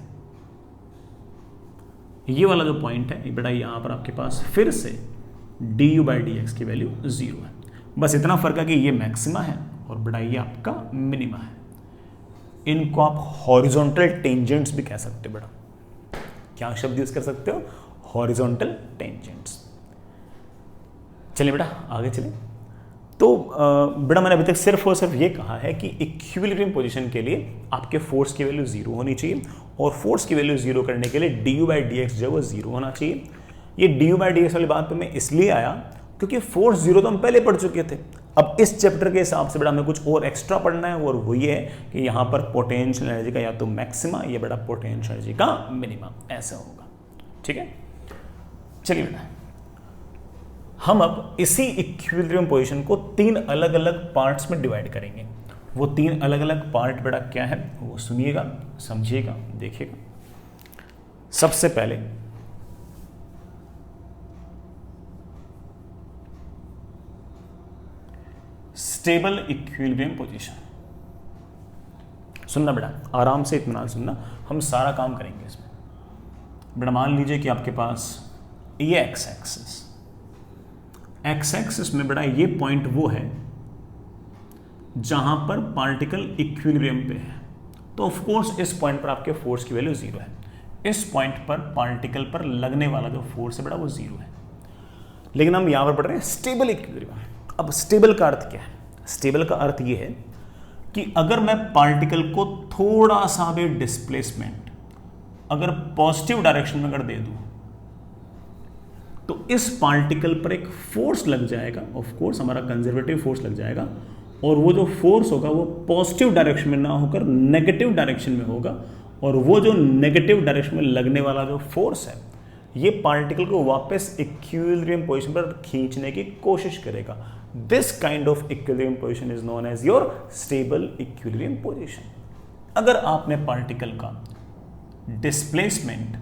ये वाला जो पॉइंट है बड़ा यहां पर आपके पास फिर से du by dx की वैल्यू जीरो है। बस इतना फर्क है कि ये मैक्सिमा है और बड़ा ये आपका मिनिमा है। इनको आप हॉरिजॉन्टल टेंजेंट्स भी कह सकते हो बेटा। क्या शब्द यूज कर सकते हो? Horizontal tangents. चलिए बेटा आगे चलिए। तो बेटा मैंने अभी तक सिर्फ और सिर्फ ये कहा है कि इक्विलिब्रियम पोजीशन के लिए आपके फोर्स की वैल्यू जीरो होनी चाहिए, और फोर्स की वैल्यू जीरो करने के लिए du by dx जो है वो जीरो होना चाहिए। ये du by dx वाली बात पे मैं इसलिए आया क्योंकि फोर्स जीरो तो हम पहले पढ़ चुके थे। अब इस चैप्टर के हिसाब से बड़ा हमें कुछ और एक्स्ट्रा पढ़ना है, और वो ये है कि यहाँ पर पोटेंशियल एनर्जी का या तो मैक्सिमा या बड़ा पोटेंशियल एनर्जी का मिनिमा ऐसा होगा। ठीक है, चलिए बेटा हम अब इसी इक्विलिब्रियम पोजीशन को तीन अलग अलग पार्ट्स में डिवाइड करेंगे। वो तीन अलग अलग पार्ट बेटा क्या है वो सुनिएगा, समझिएगा, देखिएगा। सबसे पहले स्टेबल इक्विलिब्रियम पोजीशन। सुनना बेटा, आराम से इत्मीनान सुनना, हम सारा काम करेंगे इसमें। बेटा मान लीजिए कि आपके पास ये एक्स एक्सिस में बेटा ये पॉइंट वो है जहां पर पार्टिकल इक्विलिब्रियम पे है, तो ऑफ कोर्स इस पॉइंट पर आपके फोर्स की वैल्यू 0 है। इस पॉइंट पर पार्टिकल पर लगने वाला जो फोर्स है बेटा वो 0 है। लेकिन हम यहां पर पढ़ रहे हैं स्टेबल इक्विलिब्रियम। अब स्टेबल का अर्थ क्या है? स्टेबल का अर्थ ये है कि अगर मैं पार्टिकल को थोड़ा सा भी डिस्प्लेसमेंट अगर पॉजिटिव डायरेक्शन में अगर दे दूं तो इस पार्टिकल पर एक फोर्स लग जाएगा, ऑफ कोर्स हमारा कंजर्वेटिव फोर्स लग जाएगा, और वो जो फोर्स होगा वो पॉजिटिव डायरेक्शन में ना होकर नेगेटिव डायरेक्शन में होगा, और वो जो नेगेटिव डायरेक्शन में लगने वाला जो फोर्स है ये पार्टिकल को वापस इक्विलिब्रियम पोजीशन पर खींचने की कोशिश करेगा। This kind of equilibrium position is known as your stable equilibrium position. अगर आपने पार्टिकल का डिस्प्लेसमेंट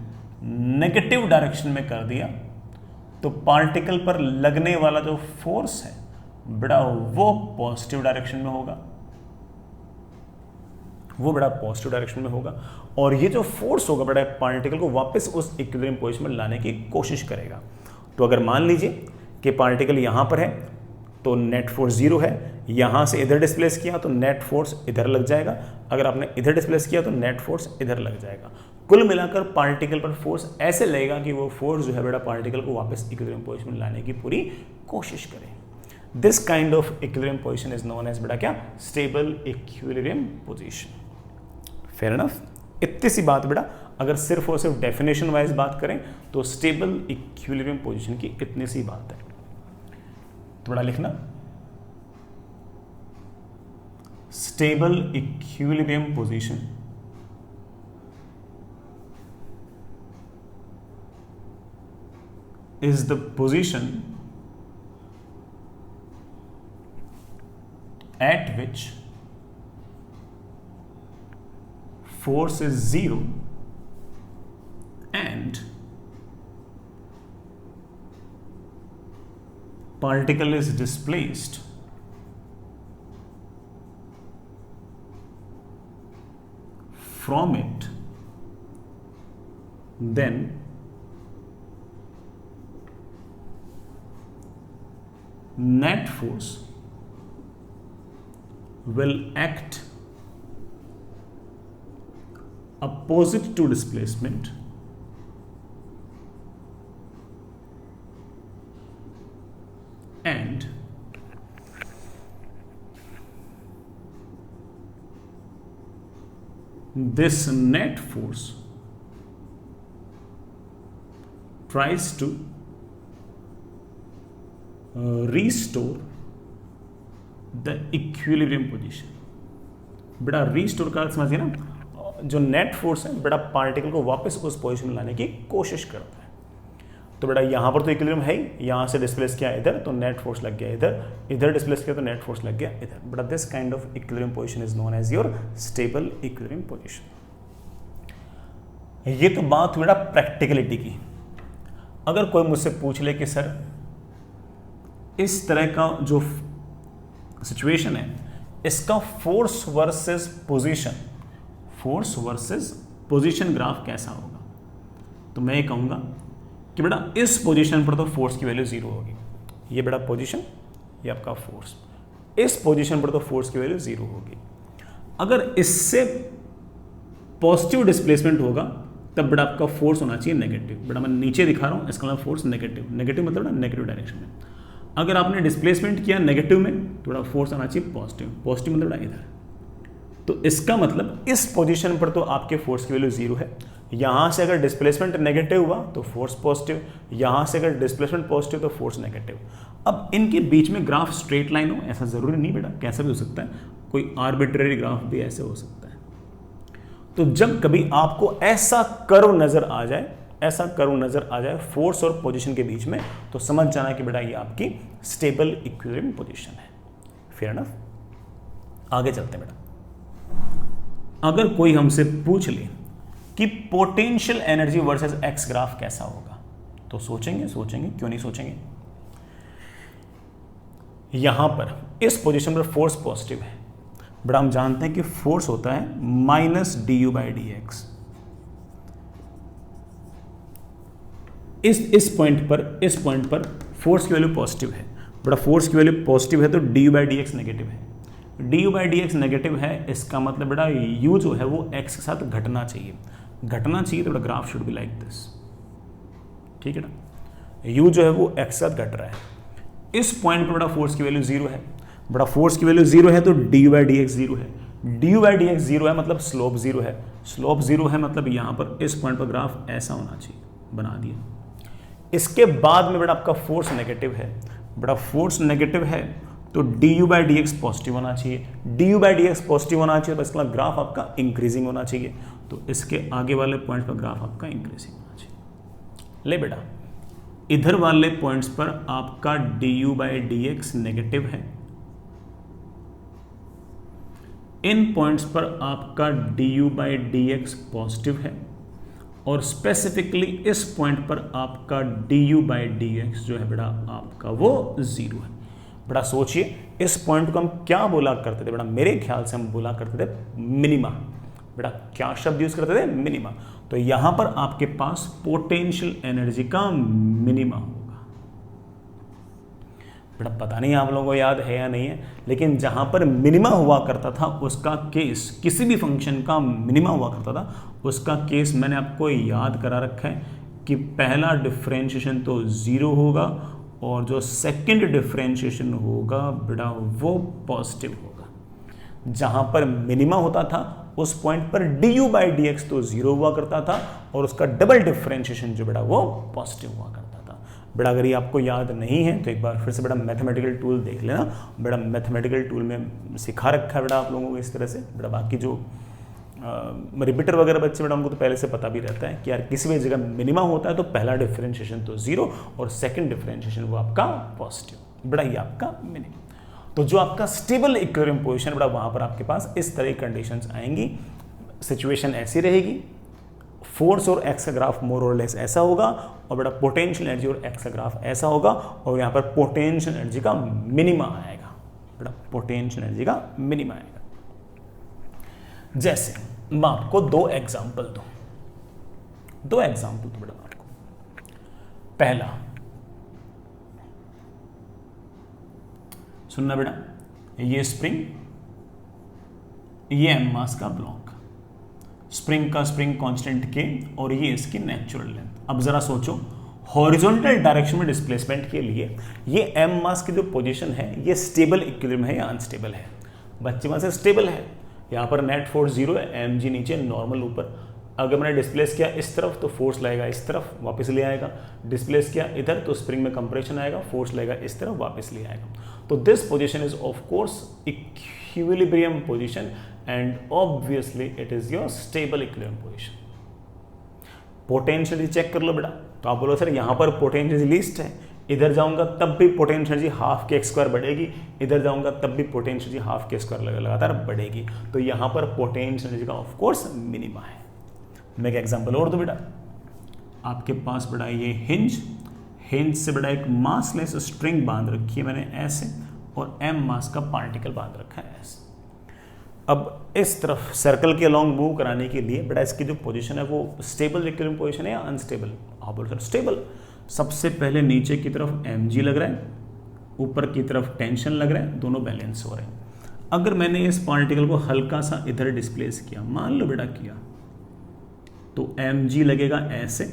नेगेटिव डायरेक्शन में कर दिया तो पार्टिकल पर लगने वाला जो फोर्स है बड़ा वो पॉजिटिव डायरेक्शन में होगा, वो बड़ा पॉजिटिव डायरेक्शन में होगा, और ये जो फोर्स होगा बड़ा पार्टिकल को वापस उस इक्विलिब्रियम पोजीशन में लाने की कोशिश करेगा। तो अगर मान लीजिए कि पार्टिकल यहां पर है तो नेट फोर्स 0 है, यहां से इधर डिस्प्लेस किया तो नेट फोर्स इधर लग जाएगा, अगर आपने इधर डिस्प्लेस किया तो नेट फोर्स इधर लग जाएगा। कुल मिलाकर पार्टिकल पर फोर्स ऐसे लगेगा कि वो फोर्स जो है बेटा पार्टिकल को वापस इक्विलिब्रियम पोजीशन में लाने की पूरी कोशिश करे। This kind of equilibrium position is known as बेटा क्या? Stable equilibrium position. Fair enough. इतनी सी बात बेटा, अगर सिर्फ और सिर्फ डेफिनेशन वाइज बात करें तो स्टेबल इक्विलिब्रियम पोजीशन की इतनी सी बात है। तो बड़ा लिखना, stable equilibrium position is the position at which force is 0 and particle is displaced from it, then net force will act opposite to displacement and this net force tries to restore the equilibrium position। बेटा restore का अर्थ समझिए ना, जो net force है बेटा particle को वापस उस पोजीशन में लाने की कोशिश करता है। तो बेटा यहां पर तो इक्विलिब्रियम है ही, यहां से डिस्प्लेस किया इधर तो नेट फोर्स लग गया इधर, इधर डिस्प्लेस किया तो नेट फोर्स लग गया इधर। बेटा this kind of equilibrium position is known as your stable equilibrium position. ये तो बात बेटा प्रैक्टिकलिटी की। अगर कोई मुझसे पूछ ले कि सर इस तरह का जो सिचुएशन है इसका फोर्स वर्सेस पोजीशन ग्राफ कैसा होगा, तो मैं ये कहूंगा कि बेटा इस पोजीशन पर तो फोर्स की वैल्यू 0 होगी, ये बेटा पोजीशन, ये आपका फोर्स, इस पोजीशन पर तो फोर्स की वैल्यू 0 होगी। अगर इससे पॉजिटिव डिस्प्लेसमेंट होगा तब बेटा आपका फोर्स होना चाहिए नेगेटिव। बेटा मैं नीचे दिखा रहा हूं, इसका मतलब फोर्स नेगेटिव, नेगेटिव मतलब नेगेटिव डायरेक्शन में। अगर आपने डिस्प्लेसमेंट किया नेगेटिव में तो बड़ा फोर्स आना चाहिए पॉजिटिव, पॉजिटिव मतलब इधर। तो इसका मतलब इस पोजीशन पर तो आपके फोर्स की वैल्यू 0 है, यहां से अगर डिस्प्लेसमेंट नेगेटिव हुआ तो फोर्स पॉजिटिव, यहां से अगर डिस्प्लेसमेंट पॉजिटिव तो फोर्स नेगेटिव। अब इनके बीच में ग्राफ स्ट्रेट लाइन हो ऐसा जरूरी नहीं बेटा, कैसा भी हो सकता है, कोई आर्बिट्रेरी ग्राफ भी ऐसे हो सकता है। तो जब कभी आपको ऐसा कर्व नजर आ जाए फोर्स और पोजीशन के बीच में, तो समझ जाना कि बेटा ये आपकी स्टेबल इक्विलिब्रियम पोजीशन है। Fair enough. आगे चलते हैं बेटा। अगर कोई हमसे पूछ ले कि potential energy versus x graph कैसा होगा, तो सोचेंगे, क्यों नहीं सोचेंगे। यहां पर इस पोजीशन पर फोर्स पॉजिटिव है, बट हम जानते हैं कि फोर्स होता है माइनस du/dx। इस पॉइंट पर फोर्स की वैल्यू पॉजिटिव है, बड़ा फोर्स की वैल्यू पॉजिटिव है तो du/dx नेगेटिव है। du/dx नेगेटिव है, इसका मतलब बेटा u जो है वो x के साथ घटना चाहिए तो बेटा graph should be like this, ठीक है ना। u जो है वो x के साथ घट रहा है, इस पॉइंट पर बेटा फोर्स की वैल्यू 0 है, बड़ा फोर्स की वैल्यू 0 है तो du/dx 0 है, du/dx 0 है मतलब स्लोप 0 है, स्लोप 0 है मतलब यहां पर इस पॉइंट पर ग्राफ ऐसा होना चाहिए, बना दिया। इसके बाद में बेटा आपका फोर्स नेगेटिव है, बड़ा फोर्स नेगेटिव है तो du/dx पॉजिटिव होना चाहिए, du/dx पॉजिटिव होना चाहिए तो इसका ग्राफ आपका इंक्रीजिंग होना चाहिए, तो इसके आगे वाले पॉइंट पर ग्राफ आपका इंक्रीजिंग होना चाहिए। ले बेटा इधर वाले पॉइंट्स पर आपका du/dx नेगेटिव है, इन पॉइंट्स पर आपका du/dx पॉजिटिव है, और स्पेसिफिकली इस पॉइंट पर आपका du/dx जो है बेटा आपका वो 0 है। बड़ा सोचिए इस पॉइंट को हम क्या बोला करते थे बेटा, मेरे ख्याल से हम बोला करते थे मिनिमा। बेटा क्या शब्द यूज करते थे, मिनिमा। तो यहां पर आपके पास पोटेंशियल एनर्जी का मिनिमा होगा। बेटा पता नहीं आप लोगों को याद है या नहीं है, लेकिन जहां पर मिनिमा हुआ करता था उसका केस, किसी भी फंक्शन का मिनिमा हुआ करता था उसका केस मैंने आपको याद करा रखा है कि पहला डिफरेंशिएशन तो 0 होगा और जो सेकंड डिफरेंशिएशन होगा बेटा वो पॉजिटिव होगा। जहां पर मिनिमा होता था उस पॉइंट पर du/dx तो 0 हुआ करता था और उसका डबल डिफरेंशिएशन जो बेटा वो पॉजिटिव हुआ करता था। बेटा अगर ये आपको याद नहीं है तो एक बार फिर से बेटा मैथमेटिकल टूल देख लेना, बेटा मैथमेटिकल टूल में सिखा रखा है बेटा आप लोगों को इस तरह से। बेटा बाकी जो रिपीटर वगैरह बच्चे बेटा उनको तो पहले से पता भी रहता है कि यार किसी भी जगह मिनिमा होता है तो पहला डिफरेंशिएशन तो 0 और सेकंड डिफरेंशिएशन वो आपका पॉजिटिव, बेटा ये आपका मिनिमम। तो जो आपका स्टेबल इक्विलिब्रियम पोजीशन बेटा वहां पर आपके पास इस तरह की कंडीशंस आएंगी, सिचुएशन ऐसी रहेगी, फोर्स और एक्स का ग्राफ मोर और लेस ऐसा होगा और बेटा पोटेंशियल एनर्जी और एक्स का ग्राफ ऐसा होगा और यहाँ पर पोटेंशियल एनर्जी का मिनिमा आएगा, बेटा पोटेंशियल एनर्जी का मिनिमा आएगा। जैसे मैं आपको दो एग्जाम्पल दूं बेटा आपको। पहला सुनना बेटा, ये स्प्रिंग, ये एम मास का ब्लॉक, स्प्रिंग का स्प्रिंग कांस्टेंट के और ये इसकी नेचुरल लेंथ। अब जरा सोचो हॉरिजॉन्टल डायरेक्शन में डिस्प्लेसमेंट के लिए ये एम मास की जो पोजीशन है ये स्टेबल इक्विलिब्रियम है या अनस्टेबल है? बच्चे वहां से स्टेबल है, यहाँ पर नेट फोर्स 0 है, एम जी नीचे नॉर्मल ऊपर। अगर मैंने डिस्प्लेस किया इस तरफ तो फोर्स लगेगा इस तरफ वापस ले आएगा, डिस्प्लेस किया इधर तो स्प्रिंग में कंप्रेशन आएगा, फोर्स लगेगा इस तरफ वापस ले आएगा। तो this position is of course equilibrium position and obviously it is your stable equilibrium position. Potential check कर लो बेटा, तो आप बोलो सर यहाँ पर पोटेंशियल लीस्ट है, इधर जाऊंगा तब भी पोटेंशियल एनर्जी हाफ के स्क्वायर बढ़ेगी, इधर जाऊंगा तब भी पोटेंशियल एनर्जी हाफ के स्क्वायर लगातार बढ़ेगी, तो यहाँ पर पोटेंशियल एनर्जी का ऑफ कोर्स मिनिमा है। मैं एक एग्जांपल और दूं बेटा, आपके पास बेटा ये हिंज से बेटा एक मासलेस स्ट्रिंग बांध रखी है मैंने ऐसे, और एम मास का पार्टिकल बांध रखा है ऐसे। अब इस तरफ सर्कल के अलॉन्ग मूव कराने के लिए बेटा इसकी जो पोजीशन है वो स्टेबल इक्विलिब्रियम पोजीशन है या अनस्टेबल? आप बोल सर स्टेबल। सबसे पहले नीचे की तरफ mg लग रहा है, ऊपर की तरफ टेंशन लग रहा है, दोनों बैलेंस हो रहे हैं। अगर मैंने इस पार्टिकल को हल्का सा इधर डिस्प्लेस किया, मान लो बेटा किया, तो mg लगेगा ऐसे,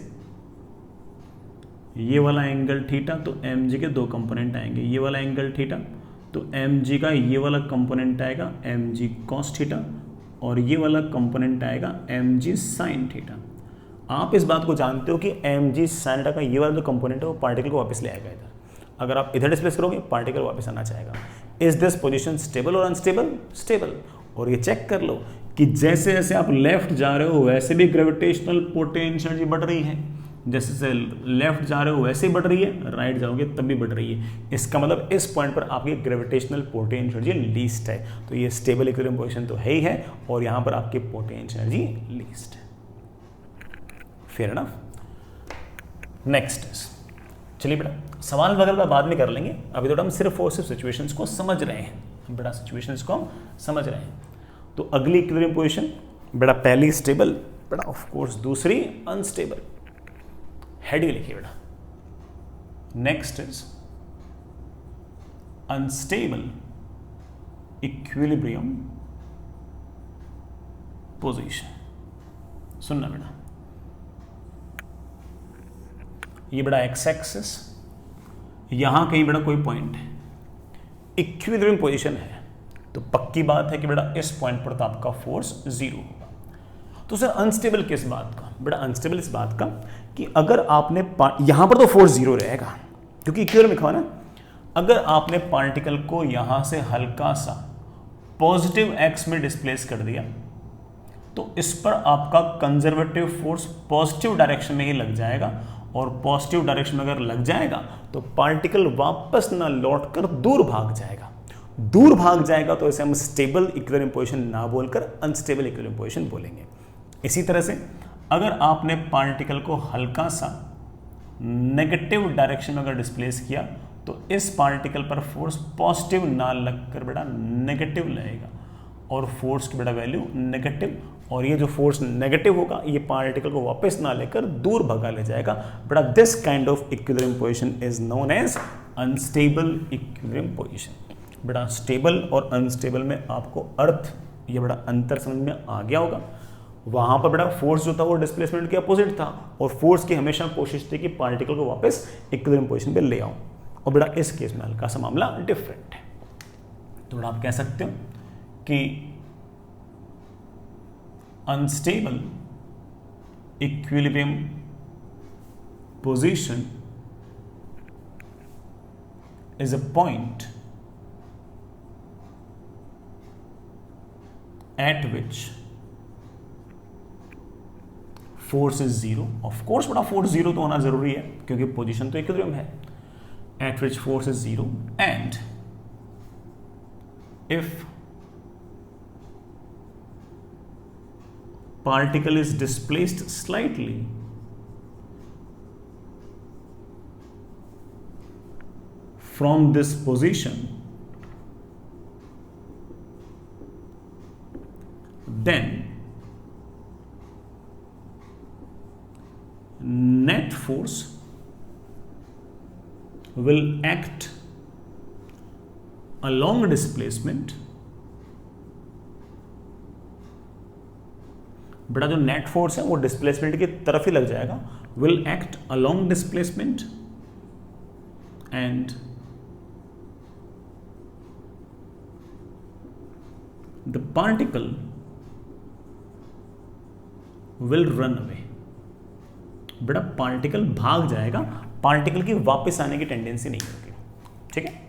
ये वाला एंगल थीटा, तो mg के दो कंपोनेंट आएंगे, ये वाला एंगल थीटा तो mg का ये वाला कंपोनेंट आएगा mg cos थीटा और ये वाला कंपोनेंट आएगा mg sin थीटा। आप इस बात को जानते हो कि mg sin थीटा का ये वाला जो कंपोनेंट है वो पार्टिकल को वापस ले आएगा इधर। अगर आप इधर डिस्प्लेस करोगे पार्टिकल वापस आना चाहेगा। इज दिस पोजीशन स्टेबल और अनस्टेबल? स्टेबल। और ये चेक कर लो कि जैसे जैसे आप लेफ्ट जा रहे हो वैसे भी ग्रेविटेशनल पोटेंशियल एनर्जी बढ़ रही है, जैसे से लेफ्ट जा रहे हो वैसे ही बढ़ रही है, राइट जाओगे तब भी बढ़ रही है। इसका मतलब इस पॉइंट पर आपकी ग्रेविटेशनल पोटेंशियल एनर्जी लीस्ट है, तो ये स्टेबल इक्विलिब्रियम पोजीशन तो है ही है और यहाँ पर आपकी पोटेंशियल एनर्जी लीस्ट है। Fair enough. नेक्स्ट इज चलिए बेटा सवाल वगैरह बाद में कर लेंगे, अभी तो हम सिर्फ और सिर्फ सिचुएशंस को समझ रहे हैं, हम बेटा सिचुएशंस को समझ रहे हैं। तो अगली इक्विलिब्रियम पोजीशन बेटा पहली स्टेबल, बेटा ऑफ कोर्स दूसरी अनस्टेबल, हेडिंग लिखिए बेटा। Next is unstable equilibrium position. सुनना बेटा, ये बेटा एक्स एक्सिस, यहां कहीं बेटा कोई पॉइंट है, इक्विलिब्रियम पोजीशन है, तो पक्की बात है कि बेटा इस पॉइंट पर तो आपका फोर्स जीरो होगा। तो सर अनस्टेबल किस बात का? बेटा अनस्टेबल इस बात का कि अगर आपने यहां पर तो फोर्स जीरो रहेगा क्योंकि इक्विलिब्रियम लिखा हुआ ना, अगर आपने पार्टिकल को यहां से हल्का सा पॉजिटिव एक्स में डिस्प्लेस कर दिया तो इस पर आपका कंजर्वेटिव फोर्स पॉजिटिव डायरेक्शन में ही लग जाएगा, और पॉजिटिव डायरेक्शन में अगर लग जाएगा तो पार्टिकल वापस ना लौटकर दूर भाग जाएगा। दूर भाग जाएगा तो इसे हम स्टेबल इक्विलिब्रियम पोजीशन ना बोलकर अनस्टेबल इक्विलिब्रियम पोजीशन बोलेंगे। इसी तरह से अगर आपने पार्टिकल को हल्का सा नेगेटिव डायरेक्शन में अगर डिस्प्लेस किया तो इस पार्टिकल पर फोर्स पॉजिटिव ना लगकर बेटा नेगेटिव लगेगा, और फोर्स की बेटा वैल्यू नेगेटिव, और ये जो फोर्स नेगेटिव होगा ये पार्टिकल को वापस ना लेकर दूर भगा ले जाएगा। बेटा this kind of equilibrium position is known as unstable equilibrium position. बेटा स्टेबल और अनस्टेबल में आपको अर्थ ये बड़ा अंतर समझ में आ गया होगा। वहां पर बेटा फोर्स जो था वो डिस्प्लेसमेंट के अपोजिट था, और फोर्स की हमेशा कोशिश थी कि पार्टिकल को वापस इक्विलिब्रियम पोजीशन पे ले आओ, और बेटा इस केस में हल्का सा मामला डिफरेंट है। तो बेटा आप कह सकते हो कि unstable equilibrium position is a point at which force is zero. Of course बड़ा force zero तो होना जरूरी है क्योंकि पोजीशन तो इक्विलिब्रियम है। At which force is zero and if particle is displaced slightly from this position, then net force will act along displacement। बेटा जो नेट फोर्स है वो डिस्प्लेसमेंट की तरफ ही लग जाएगा, will act along displacement and the particle will run away. बेटा particle भाग जाएगा, पार्टिकल की वापस आने की टेंडेंसी नहीं होगी। ठीक है,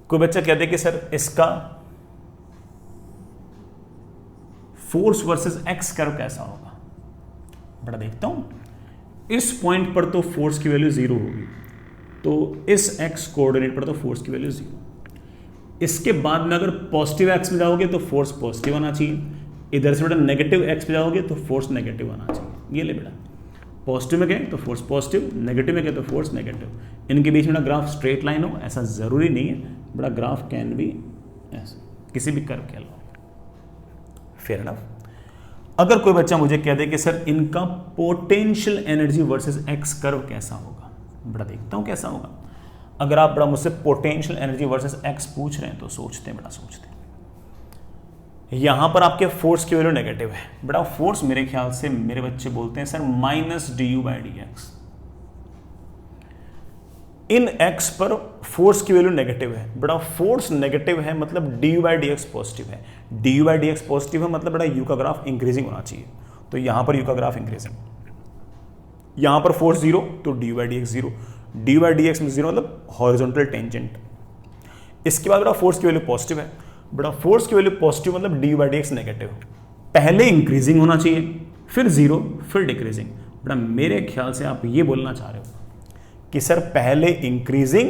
कोई बच्चा कहते कि सर इसका फोर्स वर्सेस एक्स कर्व कैसा होगा? बड़ा देखता हूं, इस पॉइंट पर तो फोर्स की वैल्यू जीरो होगी, तो इस एक्स कोऑर्डिनेट पर तो फोर्स की वैल्यू जीरो। इसके बाद में अगर पॉजिटिव एक्स में जाओगे तो फोर्स पॉजिटिव आना चाहिए, इधर से बेटा नेगेटिव एक्स में जाओगे तो फोर्स नेगेटिव आना चाहिए। ये ले बेटा, पॉजिटिव में गए तो फोर्स पॉजिटिव, नेगेटिव में गए तो फोर्स नेगेटिव। इनके बीच में ग्राफ स्ट्रेट लाइन हो ऐसा जरूरी नहीं है, बड़ा ग्राफ कैन बी ऐसा किसी भी कर्व कह लो। Fair enough. अगर कोई बच्चा मुझे कह दे कि सर इनका potential energy versus x curve कैसा होगा, बड़ा देखता हूं कैसा होगा। अगर आप बड़ा मुझसे पोटेंशियल एनर्जी वर्सेस एक्स पूछ रहे हैं तो सोचते हैं, बड़ा सोचते हैं। यहां पर आपके फोर्स की वैल्यू नेगेटिव है, बड़ा फोर्स मेरे ख्याल से मेरे बच्चे बोलते हैं sir minus D U by D X. इन एक्स पर फोर्स की वैल्यू नेगेटिव है, बड़ा फोर्स नेगेटिव है मतलब D U by D X positive है। D U by D X positive है मतलब बड़ा यू का ग्राफ इंक्रीजिंग होना चाहिए, तो यहां पर यू का ग्राफ इंक्रीजिंग। यहां पर फोर्स जीरो तो D U by D X zero, D U by D x में जीरो मतलब हॉरिजॉन्टल टेंजेंट। इसके बाद बड़ा फोर्स की वैल्यू पॉजिटिव है, बड़ा फोर्स की वैल्यू पॉजिटिव मतलब D U by D x negative. पहले इंक्रीजिंग होना चाहिए, फिर जीरो, फिर डिक्रीजिंग। बड़ा मेरे ख्याल से आप ये बोलना चाह रहे हो कि सर पहले इंक्रीजिंग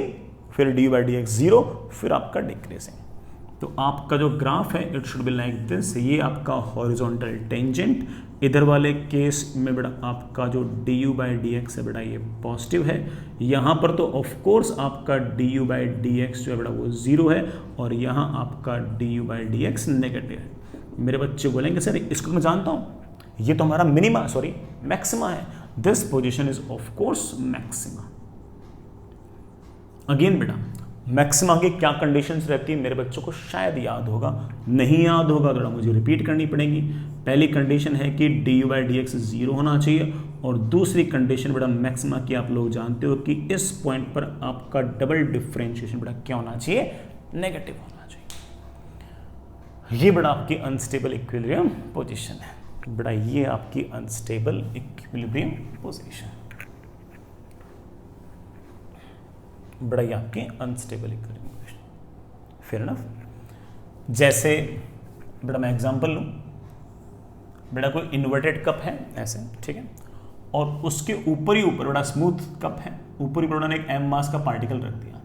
फिर D by D X zero फिर आपका डिक्रीजिंग। तो आपका जो ग्राफ है it should be like this, ये आपका हॉरिजॉन्टल टेंजेंट, इधर वाले केस में बेटा आपका जो du/dx है बेटा ये पॉजिटिव है, यहाँ पर तो ऑफ कोर्स आपका du/dx जो है बेटा वो 0 है और यहाँ आपका du/dx नेगेटिव है। मेरे बच्चे बोलेंगे सर इसको मैं जानता हूँ, ये तो हमारा मिनिमा सॉरी मैक्सिमा है, this position is of course maxima. Again बेटा मैक्सिमा की क्या कंडीशंस रहती है मेरे बच्चों को शायद याद होगा, नहीं याद होगा थोड़ा मुझे रिपीट करनी पड़ेगी। पहली कंडीशन है कि du/dx 0 होना चाहिए और दूसरी कंडीशन बेटा मैक्सिमा की आप लोग जानते हो कि इस पॉइंट पर आपका डबल डिफरेंशिएशन बेटा क्या होना चाहिए, नेगेटिव होना चाहिए। ये बेटा आपकी अनस्टेबल इक्विलिब्रियम पोजीशन है बेटा, ये आपकी अनस्टेबल इक्विलिब्रियम पोजीशन बड़ा, ये आपके unstable equilibrium position. Fair enough. जैसे बेटा मैं एग्जांपल लूं, बेटा कोई इन्वर्टेड कप है ऐसे, ठीक है, और उसके ऊपर ही ऊपर बेटा स्मूथ कप है, ऊपर ही बेटा ने एक m मास का पार्टिकल रख दिया,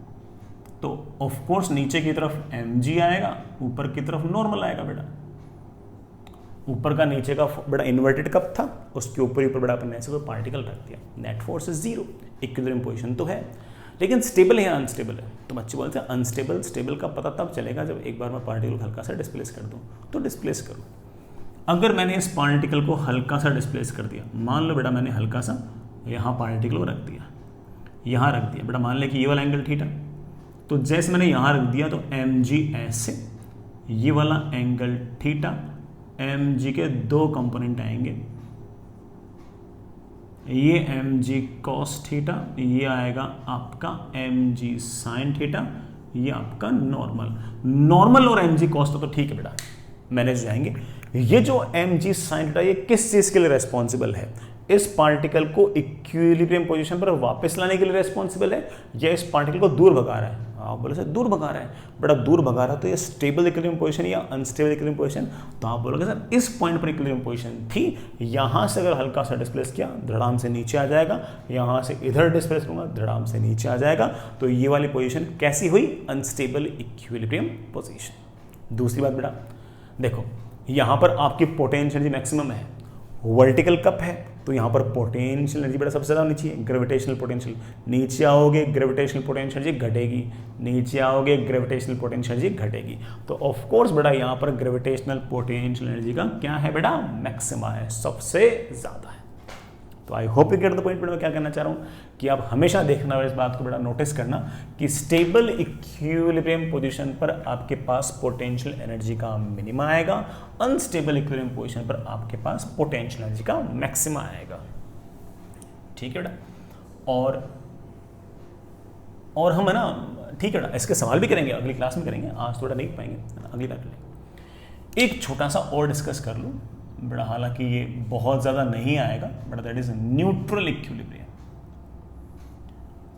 तो ऑफ कोर्स नीचे की तरफ mg आएगा, ऊपर की तरफ नॉर्मल आएगा बेटा। ऊपर का नीचे का बेटा इन्वर्टेड कप था, उसके ऊपर ही ऊपर बेटा अपन ने ऐसे कोई पार्टिकल रख दिया, net force is 0, equilibrium position तो है, लेकिन स्टेबल है या अनस्टेबल है। तो बच्चे बोलते हैं अनस्टेबल, स्टेबल का पता तब चलेगा जब एक बार मैं पार्टिकल हल्का सा डिस्प्लेस कर दूं। तो डिस्प्लेस करूं, अगर मैंने इस पार्टिकल को हल्का सा डिस्प्लेस कर दिया, मान लो बेटा मैंने हल्का सा यहाँ पार्टिकल को रख दिया, यहाँ रख दिया बेटा, मान लें कि ये वाला एंगल थीटा, तो जैसे मैंने यहाँ रख दिया तो mg ऐसे, ये वाला एंगल थीटा, mg के दो कंपोनेंट आएंगे, ये mg cos थीटा, ये आएगा आपका mg sin थीटा, ये आपका नॉर्मल और mg cos तो ठीक है बेटा, मैनेज जाएंगे। ये जो mg sin थीटा ये किस चीज के लिए रेस्पॉन्सिबल है, इस पार्टिकल को इक्विलिब्रियम पोजीशन पर वापस लाने के लिए रेस्पॉन्सिबल है या इस पार्टिकल को दूर भगा रहा है। आप बोले सर दूर भगा रहा है, बेटा दूर भगा रहा है तो ये स्टेबल इक्विलिब्रियम पोजीशन या अनस्टेबल इक्विलिब्रियम पोजीशन, तो आप बोलोगे सर इस पॉइंट पर इक्विलिब्रियम पोजीशन थी, यहां से अगर हल्का सा डिस्प्लेस किया धड़ाम से नीचे आ जाएगा, यहां से इधर डिस्प्लेस करूंगा धड़ाम से नीचे आ जाएगा, तो ये वाली पोजीशन कैसी हुई, अनस्टेबल इक्विलिब्रियम पोजीशन। दूसरी बात बेटा देखो, यहां पर आपकी पोटेंशियल एनर्जी मैक्सिमम है, वर्टिकल कप है तो यहाँ पर पोटेंशियल एनर्जी बेटा सबसे ज़्यादा होनी चाहिए, ग्रेविटेशनल पोटेंशियल, नीचे आओगे ग्रेविटेशनल पोटेंशियल एनर्जी घटेगी, नीचे आओगे ग्रेविटेशनल पोटेंशियल एनर्जी घटेगी, तो ऑफ कोर्स बेटा यहाँ पर ग्रेविटेशनल पोटेंशियल एनर्जी का क्या है बेटा, मैक्सिमा है, सबसे ज़्यादा है। तो I hope you get the point. मैं क्या कहना चाह रहा हूँ कि आप हमेशा देखना और इस बात को बेटा नोटिस करना कि स्टेबल इक्विलिब्रियम पोजीशन पर आपके पास पोटेंशियल एनर्जी का मिनिमा आएगा, अनस्टेबल इक्विलिब्रियम पोजीशन पर आपके पास पोटेंशियल एनर्जी का मैक्सिमा आएगा। ठीक है बेटा, और हम है ना, ठीक है बेटा, इसके सवाल भी करेंगे, अगली क्लास में करेंगे, आज थोड़ा नहीं पाएंगे, अगली बार करेंगे। एक छोटा सा और डिस्कस कर लूँ बेटा, हालांकि ये बहुत ज़्यादा नहीं आएगा बेटा, दैट इज न्यूट्रल इक्विलिब्रियम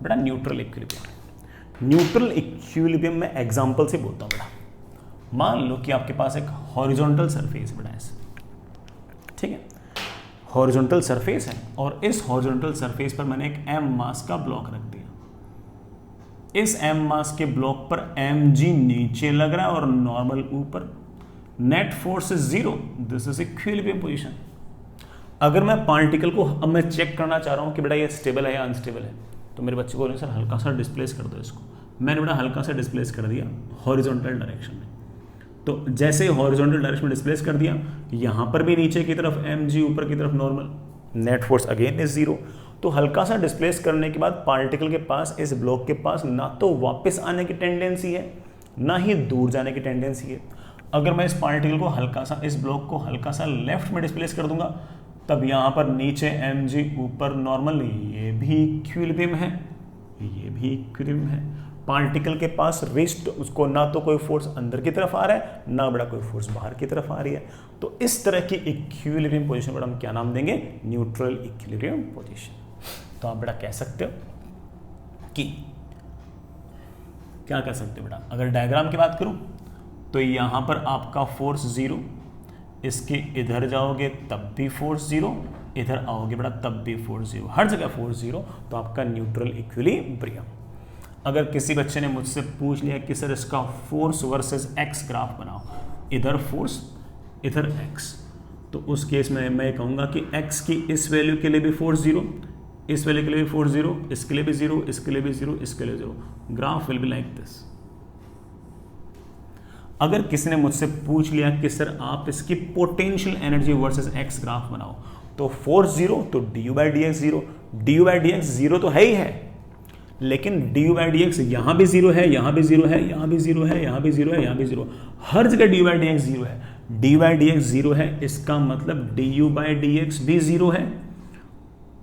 बेटा, न्यूट्रल इक्विलिब्रियम। न्यूट्रल इक्विलिब्रियम में एग्जांपल से बोलता हूँ बेटा, मान लो कि आपके पास एक हॉरिजॉन्टल सरफेस बेटा ऐसे, ठीक है, हॉरिजॉन्टल सरफेस है और इस हॉरिजॉन्टल सरफेस पर मैंने एक m मास का ब्लॉक रख दिया, इस m मास के ब्लॉक पर mg नीचे लग रहा है और नॉर्मल ऊपर, net force is 0, this is equilibrium position. अगर मैं पार्टिकल को अब मैं चेक करना चाह रहा हूं कि बेटा ये स्टेबल है या अनस्टेबल है, तो मेरे बच्चे बोले सर हल्का सा डिस्प्लेस कर दो इसको, मैंने बेटा हल्का सा डिस्प्लेस कर दिया हॉरिजॉन्टल डायरेक्शन में, तो जैसे हॉरिजॉन्टल डायरेक्शन में डिस्प्लेस कर दिया, यहां पर भी नीचे की तरफ mg, ऊपर की तरफ normal, net force again is 0। तो हल्का सा डिस्प्लेस करने के बाद पार्टिकल के पास, इस ब्लॉक के पास ना तो वापस आने की टेंडेंसी है ना ही दूर जाने की टेंडेंसी है। अगर मैं इस पार्टिकल को हल्का सा, इस ब्लॉक को हल्का सा लेफ्ट में डिस्प्लेस कर दूंगा, तब यहाँ पर नीचे mg, ऊपर नॉर्मल, ये भी इक्विलिब्रियम है, ये भी इक्विलिब्रियम है। पार्टिकल के पास रेस्ट, उसको ना तो कोई फोर्स अंदर की तरफ आ रहा है ना बड़ा कोई फोर्स बाहर की तरफ आ रही है, तो इस तरह की इक्विलिब्रियम पोजीशन पर हम क्या नाम देंगे, न्यूट्रल इक्विलिब्रियम पोजीशन। तो आप बेटा कह सकते हो कि क्या कह सकते हो बेटा, अगर डायग्राम की बात करूं तो यहाँ पर आपका फोर्स 0, इसके इधर जाओगे तब भी फोर्स 0, इधर आओगे बेटा तब भी फोर्स 0, हर जगह फोर्स 0, तो आपका न्यूट्रल इक्विलिब्रियम। अगर किसी बच्चे ने मुझसे पूछ लिया कि सर इसका फोर्स वर्सेस एक्स ग्राफ बनाओ, इधर फोर्स इधर एक्स, तो उस केस में मैं कहूँगा कि एक्स की इस वैल्यू के लिए भी फोर्स जीरो, इस वैल्यू के लिए भी फोर्स जीरो, इसके लिए भी जीरो, इसके लिए भी जीरो, इसके लिए zero, graph will be like this. अगर किसी ने मुझसे पूछ लिया कि सर आप इसकी potential energy versus x graph बनाओ, तो फोर्स जीरो तो D U by D X zero, D U by D X zero तो है ही है, लेकिन D U by D x यहाँ भी जीरो है, यहाँ भी जीरो है, यहाँ भी जीरो है, यहाँ भी जीरो है, यहाँ भी जीरो, हर जगह D U by D X zero है। D U by D X zero है, इसका मतलब D U by D X भी जीरो है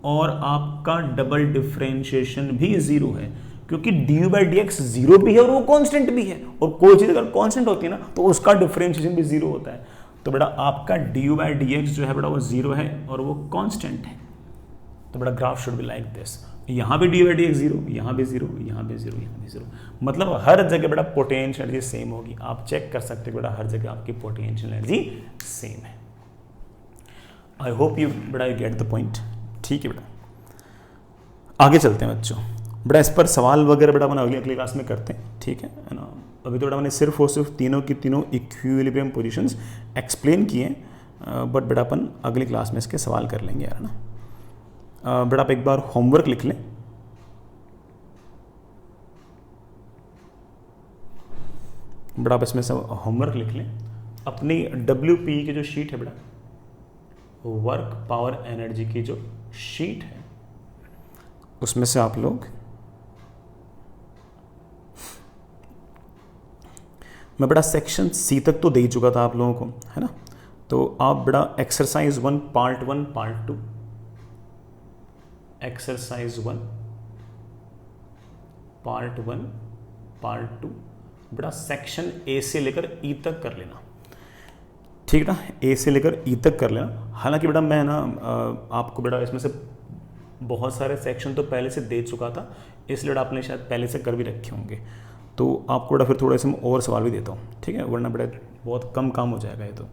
और आपका डबल डिफरेंशिएशन भी जीरो है, क्योंकि D U by D X zero भी है और वो कांस्टेंट भी है, और कोई चीज अगर कांस्टेंट होती है ना तो उसका डिफरेंशिएशन भी जीरो होता है। तो बेटा आपका D U by D x जो है बेटा वो जीरो है और वो कांस्टेंट है। तो बेटा graph should be like this, यहाँ भी D by D X zero, यहाँ भी जीरो, यहाँ भी जीरो, यहाँ भी जीरो, मतलब हर जगह बेटा पोटेंशियल एनर्जी सेम होगी। आप चेक कर सकते हो बेटा हर जगह आपकी पोटेंशियल एनर्जी सेम है। आई होप यू बेटा यू गेट द पॉइंट। ठीक है बेटा आगे चलते हैं बच्चों। बेटा इस पर सवाल वगैरह बेटा अपन अगली क्लास में करते हैं, ठीक है ना। अभी तो बेटा मैंने सिर्फ और सिर्फ तीनों की तीनों इक्विलिब्रियम पोजीशंस एक्सप्लेन किए, बट बेटा अपन अगली क्लास में इसके सवाल कर लेंगे यार ना। बेटा आप एक बार होमवर्क लिख लें। बेटा आप इसमें सब होमवर्क लिख लें। अपनी WPE की जो शीट है बेटा, वर्क पावर एनर्जी की जो शीट है, उसमें से आप लोग, मैं बेटा सेक्शन C तक तो दे ही चुका था आप लोगों को, है ना। तो आप बेटा exercise 1 part 1 part 2, exercise 1 part 1 part 2 बेटा सेक्शन A से लेकर E तक कर लेना, ठीक है ना। A से लेकर E तक कर लेना। हालांकि बेटा मैं ना आपको बेटा इसमें से बहुत सारे सेक्शन तो पहले से दे चुका था, इसलिए बेटा आपने शायद पहले से कर भी रखे होंगे, तो आपको बेटा फिर थोड़े से मैं और सवाल भी देता हूँ, ठीक है, वरना बेटा बहुत कम काम हो जाएगा ये। तो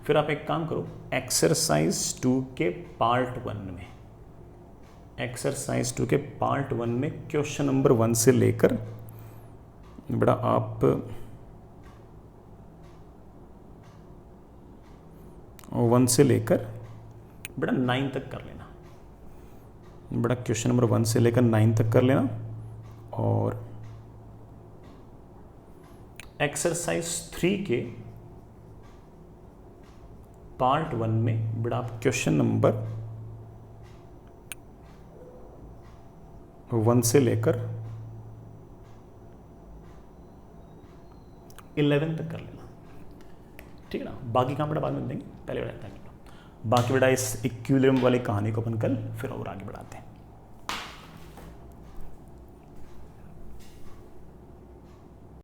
फिर आप एक काम करो, एक्सरसाइज 2 के पार्ट 1 में, एक्सरसाइज 2 के पार्ट 1 में क्वेश्चन नंबर 1 से लेकर बेटा आप 1 से लेकर बेटा 9 तक कर लेना। बेटा क्वेश्चन नंबर 1 से लेकर 9 तक कर लेना, और एक्सरसाइज 3 के पार्ट 1 में बेटा आप क्वेश्चन नंबर 1 से लेकर 11 तक कर लेना, ठीक है ना। बाकी काम बेटा बाद में देंगे, पहले बेटा बाकी बेटा इस इक्विलिब्रियम वाली कहानी को अपन कल फिर और आगे बढ़ाते हैं।